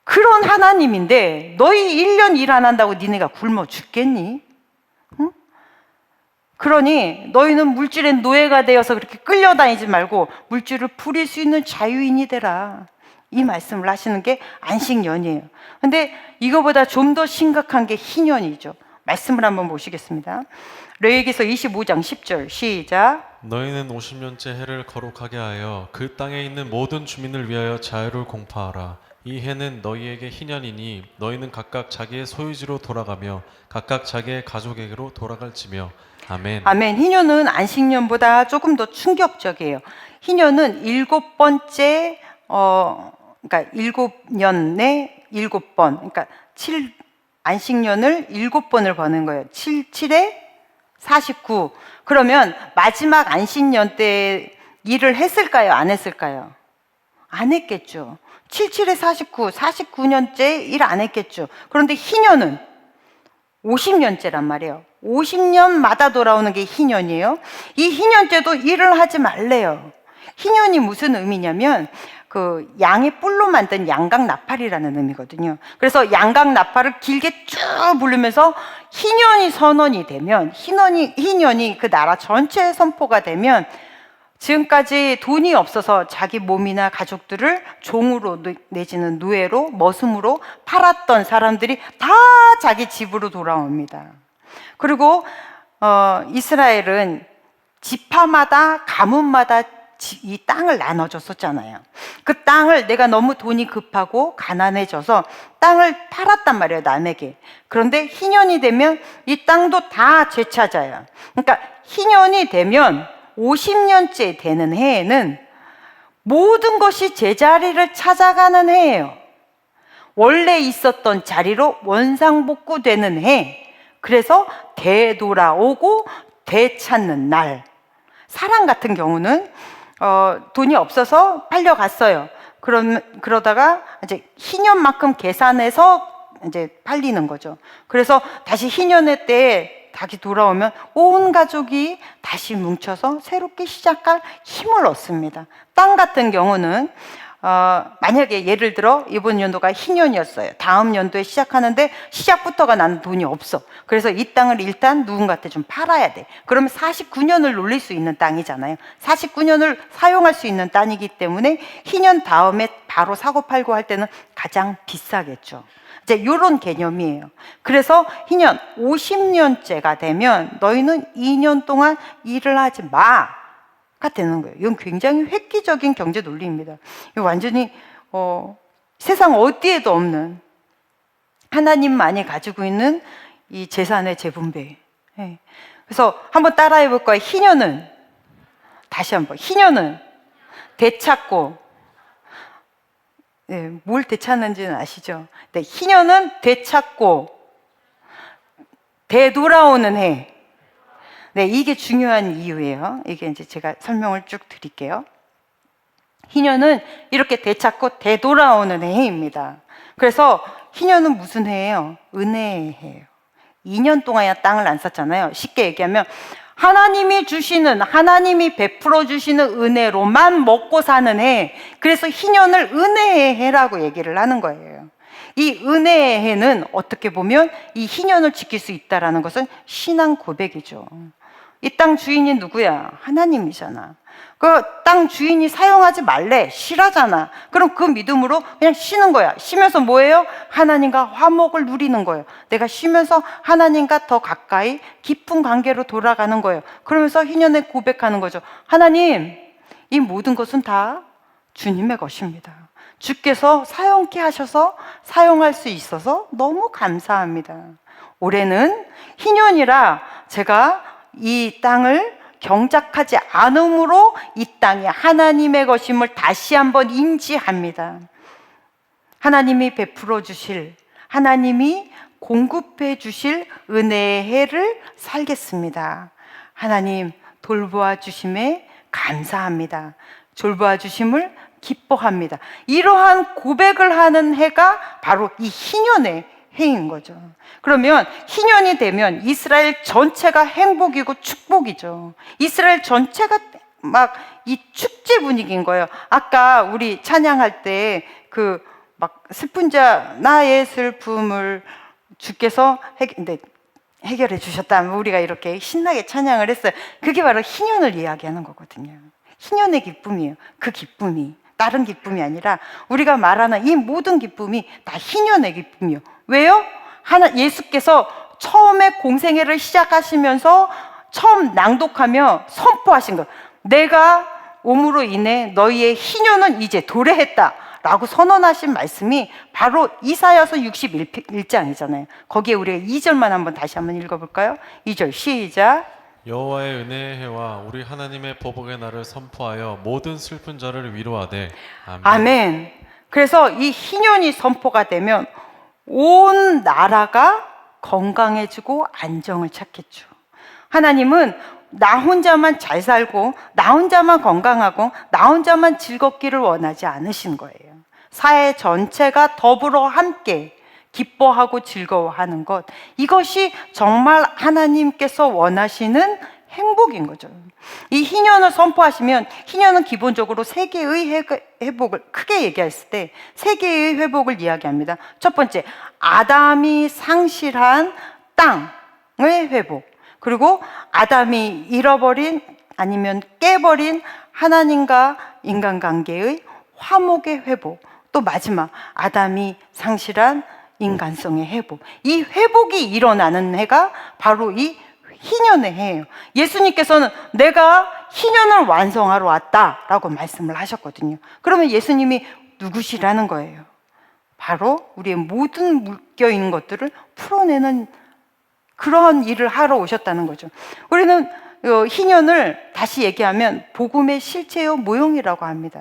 그런 하나님인데 너희 1년 일 안 한다고 니네가 굶어 죽겠니? 응? 그러니 너희는 물질의 노예가 되어서 그렇게 끌려다니지 말고 물질을 부릴 수 있는 자유인이 되라. 이 말씀을 하시는 게 안식년이에요. 근데 이거보다 좀 더 심각한 게 희년이죠. 말씀을 한번 보시겠습니다. 레위기서 25장 10절 시작. 너희는 50년째 해를 거룩하게 하여 그 땅에 있는 모든 주민을 위하여 자유를 공포하라. 이 해는 너희에게 희년이니 너희는 각각 자기의 소유지로 돌아가며 각각 자기의 가족에게로 돌아갈지며. 아멘. 아멘. 희년은 안식년보다 조금 더 충격적이에요. 희년은 7번째 그러니까 7년에 7번, 그러니까 안식년을 7번을 버는 거예요. 7에 49. 그러면 마지막 안식년 때 일을 했을까요? 안 했을까요? 안 했겠죠. 7에 49, 49년째 일 안 했겠죠. 그런데 희년은 50년째란 말이에요. 50년마다 돌아오는 게 희년이에요. 이 희년째도 일을 하지 말래요. 희년이 무슨 의미냐면 그 양의 뿔로 만든 양각 나팔이라는 의미거든요. 그래서 양각 나팔을 길게 쭉 부르면서 희년이 선언이 되면, 희년이 그 나라 전체에 선포가 되면, 지금까지 돈이 없어서 자기 몸이나 가족들을 종으로 내지는 노예로, 머슴으로 팔았던 사람들이 다 자기 집으로 돌아옵니다. 그리고 이스라엘은 지파마다, 가문마다 이 땅을 나눠줬었잖아요. 그 땅을 내가 너무 돈이 급하고 가난해져서 땅을 팔았단 말이에요, 남에게. 그런데 희년이 되면 이 땅도 다 되찾아요. 그러니까 희년이 되면 50년째 되는 해에는 모든 것이 제자리를 찾아가는 해예요. 원래 있었던 자리로 원상복구되는 해. 그래서 되돌아오고 되찾는 날. 사람 같은 경우는 돈이 없어서 팔려갔어요. 그러다가 이제 희년만큼 계산해서 이제 팔리는 거죠. 그래서 다시 희년의 때에 다시 돌아오면 온 가족이 다시 뭉쳐서 새롭게 시작할 힘을 얻습니다. 땅 같은 경우는 만약에 예를 들어 이번 연도가 희년이었어요. 다음 연도에 시작하는데 시작부터가 나는 돈이 없어. 그래서 이 땅을 일단 누군가한테 좀 팔아야 돼. 그러면 49년을 놀릴 수 있는 땅이잖아요. 49년을 사용할 수 있는 땅이기 때문에 희년 다음에 바로 사고 팔고 할 때는 가장 비싸겠죠. 이제 이런 개념이에요. 그래서 희년 50년째가 되면 너희는 2년 동안 일을 하지 마가 되는 거예요. 이건 굉장히 획기적인 경제 논리입니다. 이거 완전히 세상 어디에도 없는 하나님만이 가지고 있는 이 재산의 재분배. 그래서 한번 따라해 볼 거예요. 희년은 다시 한번 희년은 되찾고 뭘 되찾는지는 아시죠? 네, 희년은 되찾고 되돌아오는 해. 네, 이게 중요한 이유예요. 이게 이제 제가 설명을 쭉 드릴게요. 희년은 이렇게 되찾고 되돌아오는 해입니다. 그래서 희년은 무슨 해예요? 은혜의 해예요. 2년 동안이나 땅을 안 샀잖아요. 쉽게 얘기하면 하나님이 주시는, 하나님이 베풀어 주시는 은혜로만 먹고 사는 해. 그래서 희년을 은혜의 해라고 얘기를 하는 거예요. 이 은혜의 해는 어떻게 보면 이 희년을 지킬 수 있다는 것은 신앙 고백이죠. 이 땅 주인이 누구야? 하나님이잖아. 그 땅 주인이 사용하지 말래, 쉬라잖아. 그럼 그 믿음으로 그냥 쉬는 거야. 쉬면서 뭐예요? 하나님과 화목을 누리는 거예요. 내가 쉬면서 하나님과 더 가까이 깊은 관계로 돌아가는 거예요. 그러면서 희년에 고백하는 거죠. 하나님, 이 모든 것은 다 주님의 것입니다. 주께서 사용케 하셔서 사용할 수 있어서 너무 감사합니다. 올해는 희년이라 제가 이 땅을 경작하지 않음으로 이 땅이 하나님의 것임을 다시 한번 인지합니다. 하나님이 베풀어 주실, 하나님이 공급해 주실 은혜의 해를 살겠습니다. 하나님 돌보아 주심에 감사합니다. 돌보아 주심을 기뻐합니다. 이러한 고백을 하는 해가 바로 이 희년의 해인 거죠. 그러면 희년이 되면 이스라엘 전체가 행복이고 축복이죠. 이스라엘 전체가 막 이 축제 분위기인 거예요. 아까 우리 찬양할 때 그 막 슬픈 자 나의 슬픔을 주께서 해결해 주셨다. 우리가 이렇게 신나게 찬양을 했어요. 그게 바로 희년을 이야기하는 거거든요. 희년의 기쁨이에요. 그 기쁨이 다른 기쁨이 아니라 우리가 말하는 이 모든 기쁨이 다 희년의 기쁨이요. 왜요? 예수께서 처음에 공생애를 시작하시면서 처음 낭독하며 선포하신 것, 내가 옴으로 인해 너희의 희년은 이제 도래했다 라고 선언하신 말씀이 바로 이사야서 61장이잖아요. 거기에 우리가 2절만 다시 한번 읽어볼까요? 2절 시작. 여호와의 은혜의 해와 우리 하나님의 보복의 날을 선포하여 모든 슬픈 자를 위로하되 아멘. 아멘. 그래서 이 희년이 선포가 되면 온 나라가 건강해지고 안정을 찾겠죠. 하나님은 나 혼자만 잘 살고 나 혼자만 건강하고 나 혼자만 즐겁기를 원하지 않으신 거예요. 사회 전체가 더불어 함께 기뻐하고 즐거워하는 것, 이것이 정말 하나님께서 원하시는 행복인 거죠. 이 희년을 선포하시면, 희년은 기본적으로 세계의 회복을, 크게 얘기했을 때 세계의 회복을 이야기합니다. 첫 번째, 아담이 상실한 땅의 회복, 그리고 아담이 잃어버린 아니면 깨버린 하나님과 인간관계의 화목의 회복, 또 마지막 아담이 상실한 인간성의 회복. 이 회복이 일어나는 해가 바로 이 희년의 해예요. 예수님께서는 내가 희년을 완성하러 왔다라고 말씀을 하셨거든요. 그러면 예수님이 누구시라는 거예요? 바로 우리의 모든 묶여있는 것들을 풀어내는 그러한 일을 하러 오셨다는 거죠. 우리는 희년을 다시 얘기하면 복음의 실체요 모형이라고 합니다.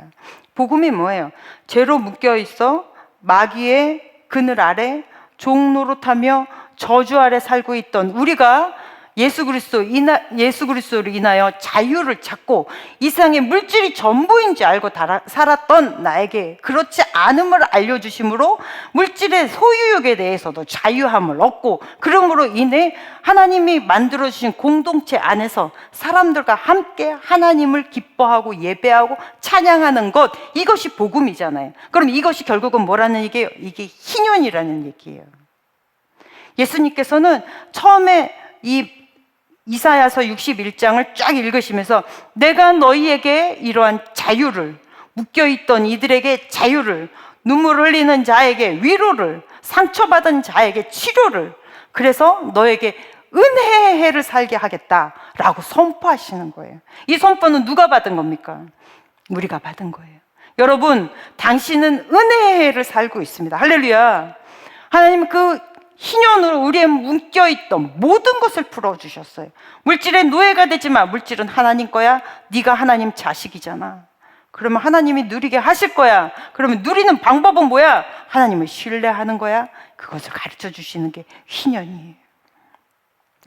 복음이 뭐예요? 죄로 묶여있어 마귀의 그늘 아래 종노릇하며 저주 아래 살고 있던 우리가 예수 그리스도로 인하여 자유를 찾고 이 세상의 물질이 전부인지 알고 살았던 나에게 그렇지 않음을 알려주심으로 물질의 소유욕에 대해서도 자유함을 얻고, 그러므로 인해 하나님이 만들어주신 공동체 안에서 사람들과 함께 하나님을 기뻐하고 예배하고 찬양하는 것, 이것이 복음이잖아요. 그럼 이것이 결국은 뭐라는 얘기예요? 이게 희년이라는 얘기예요. 예수님께서는 처음에 이 이사야서 61장을 쫙 읽으시면서 내가 너희에게 이러한 자유를, 묶여있던 이들에게 자유를, 눈물 흘리는 자에게 위로를, 상처받은 자에게 치료를, 그래서 너에게 은혜의 해를 살게 하겠다라고 선포하시는 거예요. 이 선포는 누가 받은 겁니까? 우리가 받은 거예요. 여러분, 당신은 은혜의 해를 살고 있습니다. 할렐루야. 하나님 그 희년으로 우리의 묶여있던 모든 것을 풀어주셨어요. 물질의 노예가 되지 마. 물질은 하나님 거야. 네가 하나님 자식이잖아. 그러면 하나님이 누리게 하실 거야. 그러면 누리는 방법은 뭐야? 하나님을 신뢰하는 거야. 그것을 가르쳐 주시는 게 희년이에요.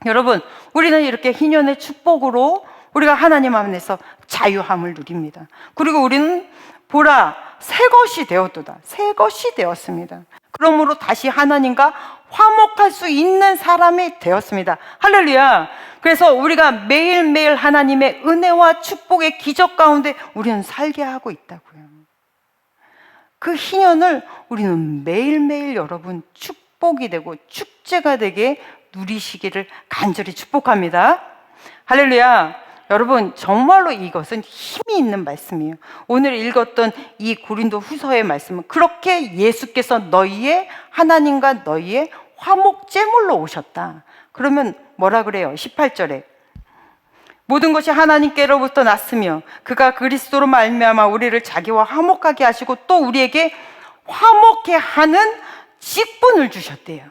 여러분, 우리는 이렇게 희년의 축복으로 우리가 하나님 안에서 자유함을 누립니다. 그리고 우리는 보라, 새 것이 되었도다. 새 것이 되었습니다. 그러므로 다시 하나님과 화목할 수 있는 사람이 되었습니다. 할렐루야. 그래서 우리가 매일매일 하나님의 은혜와 축복의 기적 가운데 우리는 살게 하고 있다고요. 그 희년을 우리는 매일매일 여러분 축복이 되고 축제가 되게 누리시기를 간절히 축복합니다. 할렐루야. 여러분 정말로 이것은 힘이 있는 말씀이에요. 오늘 읽었던 이 고린도 후서의 말씀은 그렇게 예수께서 너희의 하나님과 너희의 화목제물로 오셨다. 그러면 뭐라 그래요? 18절에 모든 것이 하나님께로부터 났으며 그가 그리스도로 말미암아 우리를 자기와 화목하게 하시고 또 우리에게 화목해 하는 직분을 주셨대요.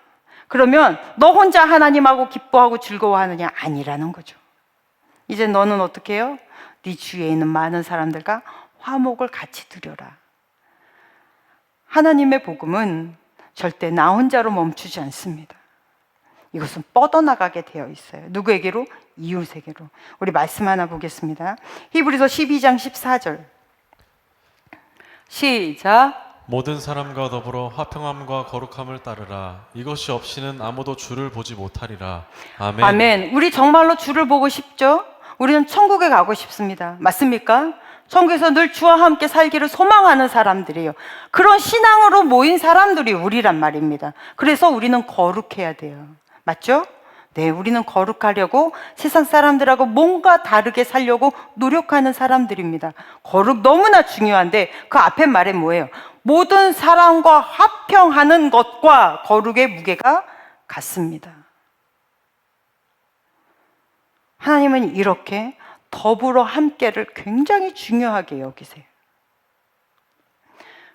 그러면 너 혼자 하나님하고 기뻐하고 즐거워하느냐? 아니라는 거죠. 이제 너는 어떻게 해요? 네 주위에 있는 많은 사람들과 화목을 같이 누려라. 하나님의 복음은 절대 나 혼자로 멈추지 않습니다. 이것은 뻗어나가게 되어 있어요. 누구에게로? 이웃에게로. 우리 말씀 하나 보겠습니다. 히브리서 12장 14절 시작. 모든 사람과 더불어 화평함과 거룩함을 따르라. 이것이 없이는 아무도 주를 보지 못하리라. 아멘. 아멘. 우리 정말로 주를 보고 싶죠? 우리는 천국에 가고 싶습니다. 맞습니까? 천국에서 늘 주와 함께 살기를 소망하는 사람들이에요. 그런 신앙으로 모인 사람들이 우리란 말입니다. 그래서 우리는 거룩해야 돼요. 맞죠? 네, 우리는 거룩하려고 세상 사람들하고 뭔가 다르게 살려고 노력하는 사람들입니다. 거룩 너무나 중요한데 그 앞에 말에 뭐예요? 모든 사람과 화평하는 것과 거룩의 무게가 같습니다. 하나님은 이렇게 더불어 함께를 굉장히 중요하게 여기세요.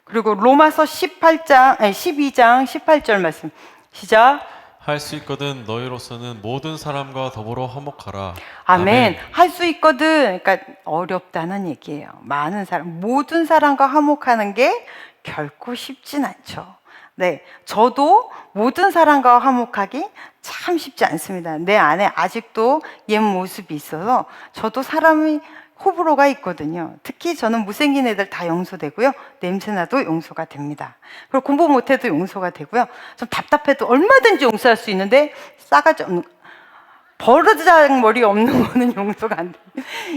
그리고 로마서 12장 18절 말씀 시작. 할 수 있거든 너희로서는 모든 사람과 더불어 화목하라. 아멘. 할 수 있거든. 그러니까 어렵다는 얘기예요. 많은 사람, 모든 사람과 화목하는 게 결코 쉽진 않죠. 네, 저도 모든 사람과 화목하기 참 쉽지 않습니다. 내 안에 아직도 옛 모습이 있어서 저도 사람이 호불호가 있거든요. 특히 저는 못생긴 애들 다 용서되고요. 냄새나도 용서가 됩니다. 그리고 공부 못해도 용서가 되고요. 좀 답답해도 얼마든지 용서할 수 있는데 싸가지 없는 버르장머리 없는 거는 용서가 안 돼.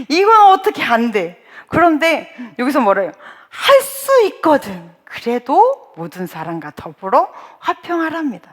이건 어떻게 안 돼. 그런데 여기서 뭐래요? 할 수 있거든. 그래도 모든 사람과 더불어 화평하랍니다.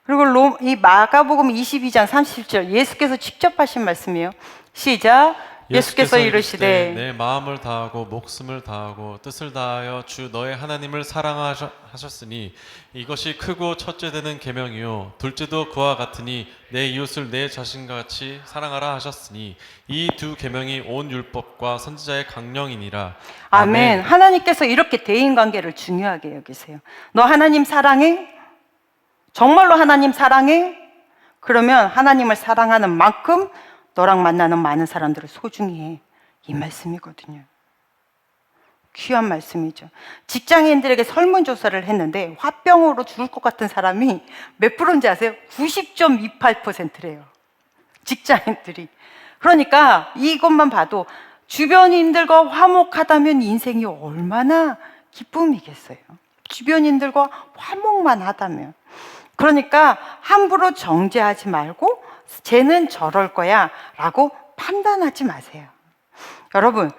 그리고 이 마가복음 22장 30절 예수께서 직접 하신 말씀이에요. 시작. 예수께서 이르시되 내 마음을 다하고 목숨을 다하고 뜻을 다하여 주 너의 하나님을 사랑하셨으니 이것이 크고 첫째 되는 계명이요 둘째도 그와 같으니 내 이웃을 내 자신과 같이 사랑하라 하셨으니 이 두 계명이 온 율법과 선지자의 강령이니라. 아멘. 하나님께서 이렇게 대인관계를 중요하게 여기세요. 너 하나님 사랑해? 정말로 하나님 사랑해? 그러면 하나님을 사랑하는 만큼 너랑 만나는 많은 사람들을 소중히 해. 이 말씀이거든요. 귀한 말씀이죠. 직장인들에게 설문조사를 했는데 화병으로 죽을 것 같은 사람이 몇 프로인지 아세요? 90.28%래요. 직장인들이. 그러니까 이것만 봐도 주변인들과 화목하다면 인생이 얼마나 기쁨이겠어요. 주변인들과 화목만 하다면. 그러니까 함부로 정죄하지 말고 쟤는 저럴 거야 라고 판단하지 마세요. 여러분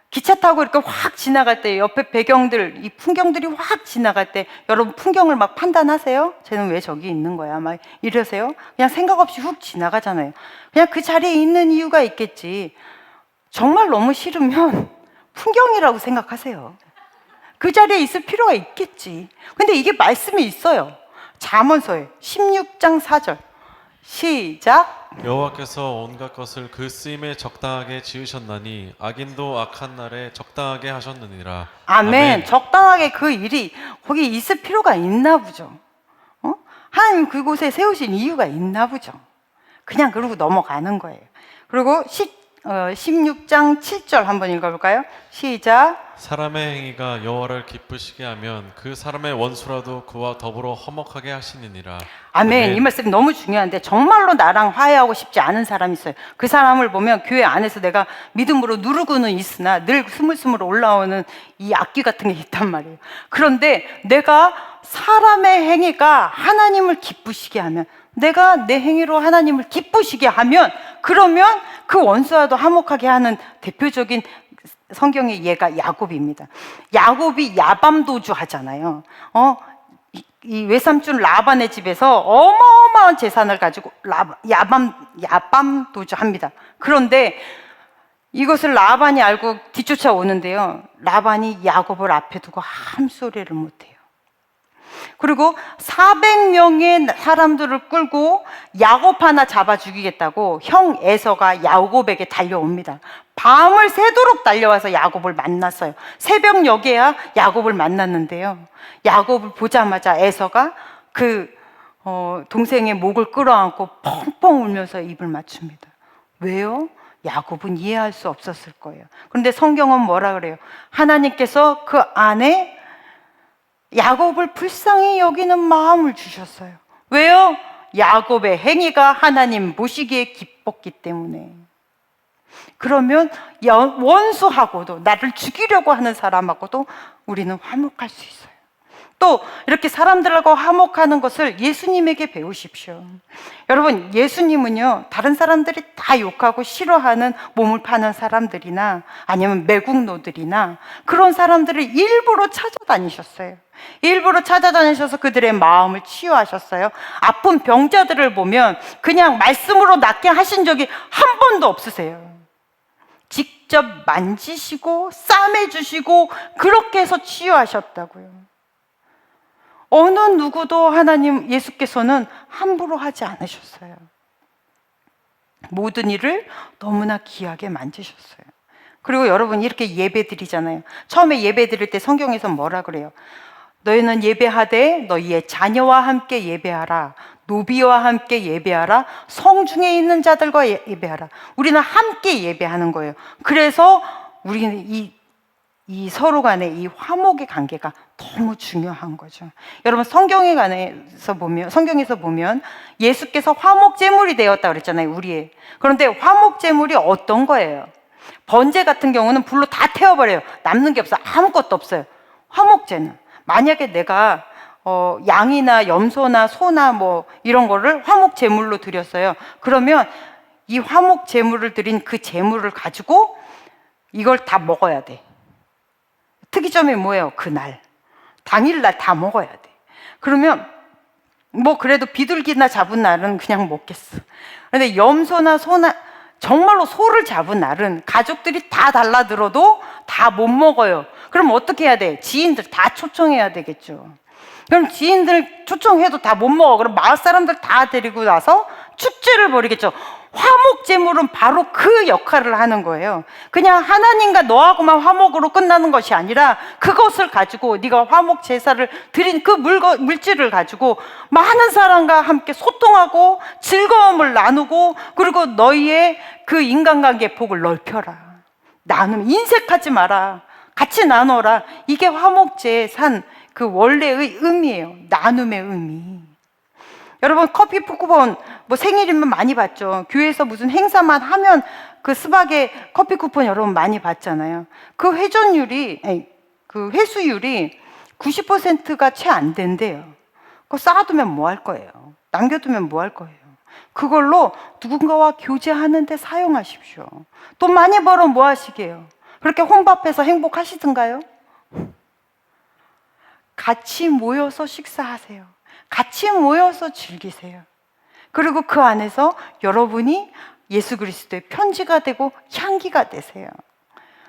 기차 타고 이렇게 확 지나갈 때 옆에 배경들 이 풍경들이 확 지나갈 때 여러분 풍경을 막 판단하세요? 쟤는 왜 저기 있는 거야? 막 이러세요? 그냥 생각 없이 훅 지나가잖아요. 그냥 그 자리에 있는 이유가 있겠지. 정말 너무 싫으면 풍경이라고 생각하세요. 그 자리에 있을 필요가 있겠지. 근데 이게 말씀이 있어요. 잠언서에 16장 4절 시작. 여호와께서 온갖 것을 그 쓰임에 적당하게 지으셨나니 악인도 악한 날에 적당하게 하셨느니라. 아멘. 적당하게 그 일이 거기 있을 필요가 있나 보죠. 하나님 그곳에 세우신 이유가 있나 보죠. 그냥 그러고 넘어가는 거예요. 그리고 16장 7절 한번 읽어볼까요? 시작. 사람의 행위가 여호와를 기쁘시게 하면 그 사람의 원수라도 그와 더불어 화목하게 하시느니라. 아멘. 이 말씀이 너무 중요한데 정말로 나랑 화해하고 싶지 않은 사람이 있어요. 그 사람을 보면 교회 안에서 내가 믿음으로 누르고는 있으나 늘 스물스물 올라오는 이 악기 같은 게 있단 말이에요. 그런데 내가 사람의 행위가 하나님을 기쁘시게 하면 내가 내 행위로 하나님을 기쁘시게 하면 그러면 그 원수와도 화목하게 하는 대표적인 성경의 예가 야곱입니다. 야곱이 야밤도주 하잖아요. 이 외삼촌 라반의 집에서 어마어마한 재산을 가지고 야밤 도주합니다. 그런데 이것을 라반이 알고 뒤쫓아오는데요. 라반이 야곱을 앞에 두고 한 소리를 못해요. 그리고 400명의 사람들을 끌고 야곱 하나 잡아 죽이겠다고 형 에서가 야곱에게 달려옵니다. 밤을 새도록 달려와서 야곱을 만났어요. 새벽녘에야 야곱을 만났는데요. 야곱을 보자마자 에서가 그 동생의 목을 끌어안고 펑펑 울면서 입을 맞춥니다. 왜요? 야곱은 이해할 수 없었을 거예요. 그런데 성경은 뭐라 그래요? 하나님께서 그 안에 야곱을 불쌍히 여기는 마음을 주셨어요. 왜요? 야곱의 행위가 하나님 보시기에 기뻤기 때문에. 그러면 원수하고도, 나를 죽이려고 하는 사람하고도 우리는 화목할 수 있어요. 또 이렇게 사람들하고 화목하는 것을 예수님에게 배우십시오. 여러분, 예수님은요, 다른 사람들이 다 욕하고 싫어하는 몸을 파는 사람들이나 아니면 매국노들이나 그런 사람들을 일부러 찾아다니셨어요. 일부러 찾아다니셔서 그들의 마음을 치유하셨어요. 아픈 병자들을 보면 그냥 말씀으로 낫게 하신 적이 한 번도 없으세요. 직접 만지시고 싸매주시고 그렇게 해서 치유하셨다고요. 어느 누구도 하나님 예수께서는 함부로 하지 않으셨어요. 모든 일을 너무나 귀하게 만지셨어요. 그리고 여러분, 이렇게 예배 드리잖아요. 처음에 예배 드릴 때 성경에서 뭐라 그래요? 너희는 예배하되 너희의 자녀와 함께 예배하라. 노비와 함께 예배하라. 성중에 있는 자들과 예배하라. 우리는 함께 예배하는 거예요. 그래서 우리는 이 서로 간의 이 화목의 관계가 너무 중요한 거죠. 여러분, 성경에서 보면 예수께서 화목제물이 되었다고 그랬잖아요, 우리의. 그런데 화목제물이 어떤 거예요? 번제 같은 경우는 불로 다 태워버려요. 남는 게 없어요. 아무것도 없어요. 화목제는 만약에 내가 양이나 염소나 소나 뭐 이런 거를 화목제물로 드렸어요. 그러면 이 화목제물을 드린 그 제물을 가지고 이걸 다 먹어야 돼. 특이점이 뭐예요? 그날 당일날 다 먹어야 돼. 그러면 뭐 그래도 비둘기나 잡은 날은 그냥 먹겠어. 그런데 염소나 소나 정말로 소를 잡은 날은 가족들이 다 달라들어도 다 못 먹어요. 그럼 어떻게 해야 돼? 지인들 다 초청해야 되겠죠. 그럼 지인들 초청해도 다 못 먹어. 그럼 마을 사람들 다 데리고 나서 축제를 벌이겠죠. 화목제물은 바로 그 역할을 하는 거예요. 그냥 하나님과 너하고만 화목으로 끝나는 것이 아니라 그것을 가지고 네가 화목 제사를 드린 그 물질을 가지고 많은 사람과 함께 소통하고 즐거움을 나누고 그리고 너희의 그 인간관계의 폭을 넓혀라. 인색하지 마라. 같이 나눠라. 이게 화목제산 그 원래의 의미예요. 나눔의 의미. 여러분, 커피 쿠폰 뭐 생일이면 많이 받죠. 교회에서 무슨 행사만 하면 그 스박에 커피 쿠폰 여러분 많이 받잖아요. 그 회수율이 90%가 채 안 된대요. 그거 쌓아두면 뭐 할 거예요? 남겨두면 뭐 할 거예요? 그걸로 누군가와 교제하는데 사용하십시오. 돈 많이 벌어 뭐 하시게요? 그렇게 혼밥해서 행복하시던가요? 같이 모여서 식사하세요. 같이 모여서 즐기세요. 그리고 그 안에서 여러분이 예수 그리스도의 편지가 되고 향기가 되세요.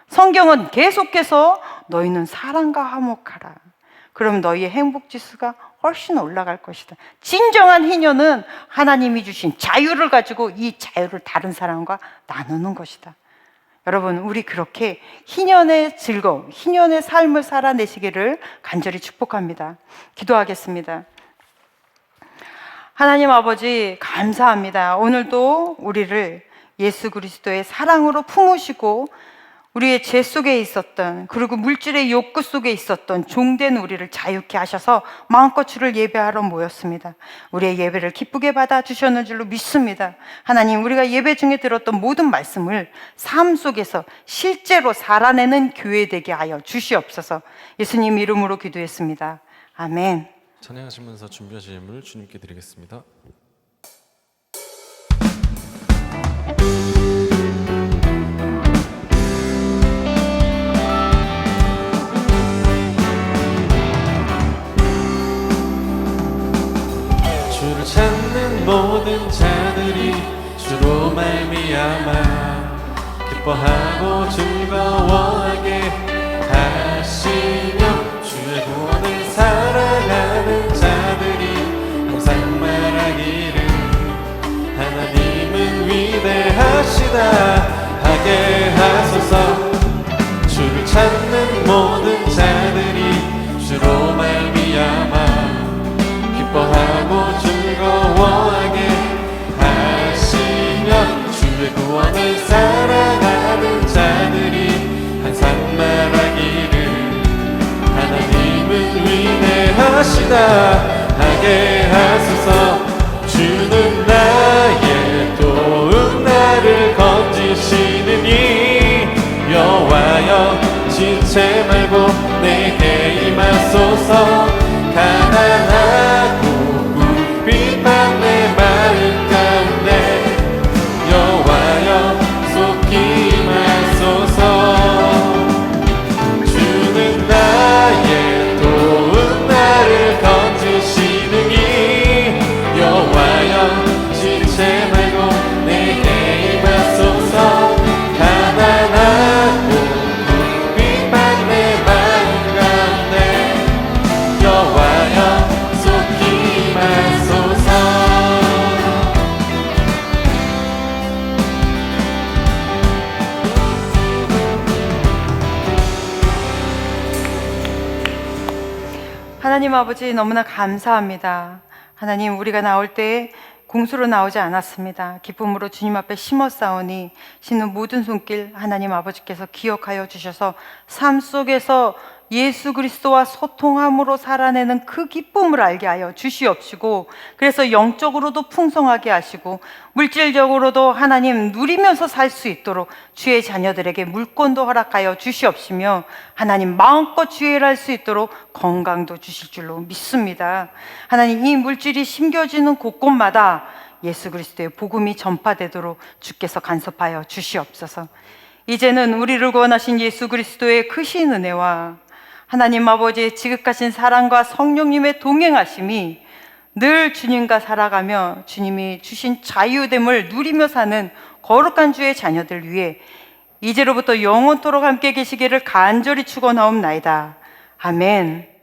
성경은 계속해서 너희는 사랑과 화목하라. 그럼 너희의 행복 지수가 훨씬 올라갈 것이다. 진정한 희년은 하나님이 주신 자유를 가지고 이 자유를 다른 사람과 나누는 것이다. 여러분, 우리 그렇게 희년의 즐거움, 희년의 삶을 살아내시기를 간절히 축복합니다. 기도하겠습니다. 하나님 아버지, 감사합니다. 오늘도 우리를 예수 그리스도의 사랑으로 품으시고 우리의 죄 속에 있었던, 그리고 물질의 욕구 속에 있었던 종된 우리를 자유케 하셔서 마음껏 주를 예배하러 모였습니다. 우리의 예배를 기쁘게 받아주셨는 줄로 믿습니다. 하나님, 우리가 예배 중에 들었던 모든 말씀을 삶 속에서 실제로 살아내는 교회 되게 하여 주시옵소서. 예수님 이름으로 기도했습니다. 아멘. 찬양하시면서 준비하신 예물을 주님께 드리겠습니다. 모든 자들이 주로 말미암아 기뻐하고 즐거워하게 하시며 주의 구원을 사랑하는 자들이 항상 말하기를 하나님은 위대하시다 하게 하소서. 주를 찾는 모든 자들이 주로 말미암아 기뻐하고 즐거워하게 하시며 주의 구원을 사랑하는 자들이 항상 말하기를 하나님은 위대하시다 하게 하소서. 주는 나의 도움 나를 건지시느니 여호와여 지체 말고 내게 임하소서. 가난하고 궁핍한 내 마음 가운데 여호와여 속히 임하소서. 주는 나의 도움 나를 건지시느니 여호와여 지체 말고 내게 임하소서. 가난하고 궁핍한 내 마음 가운데 여호와여 속히 임하소서. 하나님 아버지 너무나 감사합니다. 하나님 우리가 나올 때 공수로 나오지 않았습니다. 기쁨으로 주님 앞에 심었사오니 심는 모든 손길 하나님 아버지께서 기억하여 주셔서 삶 속에서 예수 그리스도와 소통함으로 살아내는 그 기쁨을 알게 하여 주시옵시고, 그래서 영적으로도 풍성하게 하시고 물질적으로도 하나님 누리면서 살 수 있도록 주의 자녀들에게 물권도 허락하여 주시옵시며 하나님 마음껏 주의 일을 할 수 있도록 건강도 주실 줄로 믿습니다. 하나님 이 물질이 심겨지는 곳곳마다 예수 그리스도의 복음이 전파되도록 주께서 간섭하여 주시옵소서. 이제는 우리를 구원하신 예수 그리스도의 크신 은혜와 하나님 아버지의 지극하신 사랑과 성령님의 동행하심이 늘 주님과 살아가며 주님이 주신 자유됨을 누리며 사는 거룩한 주의 자녀들 위해 이제로부터 영원토록 함께 계시기를 간절히 축원하옵나이다. 아멘.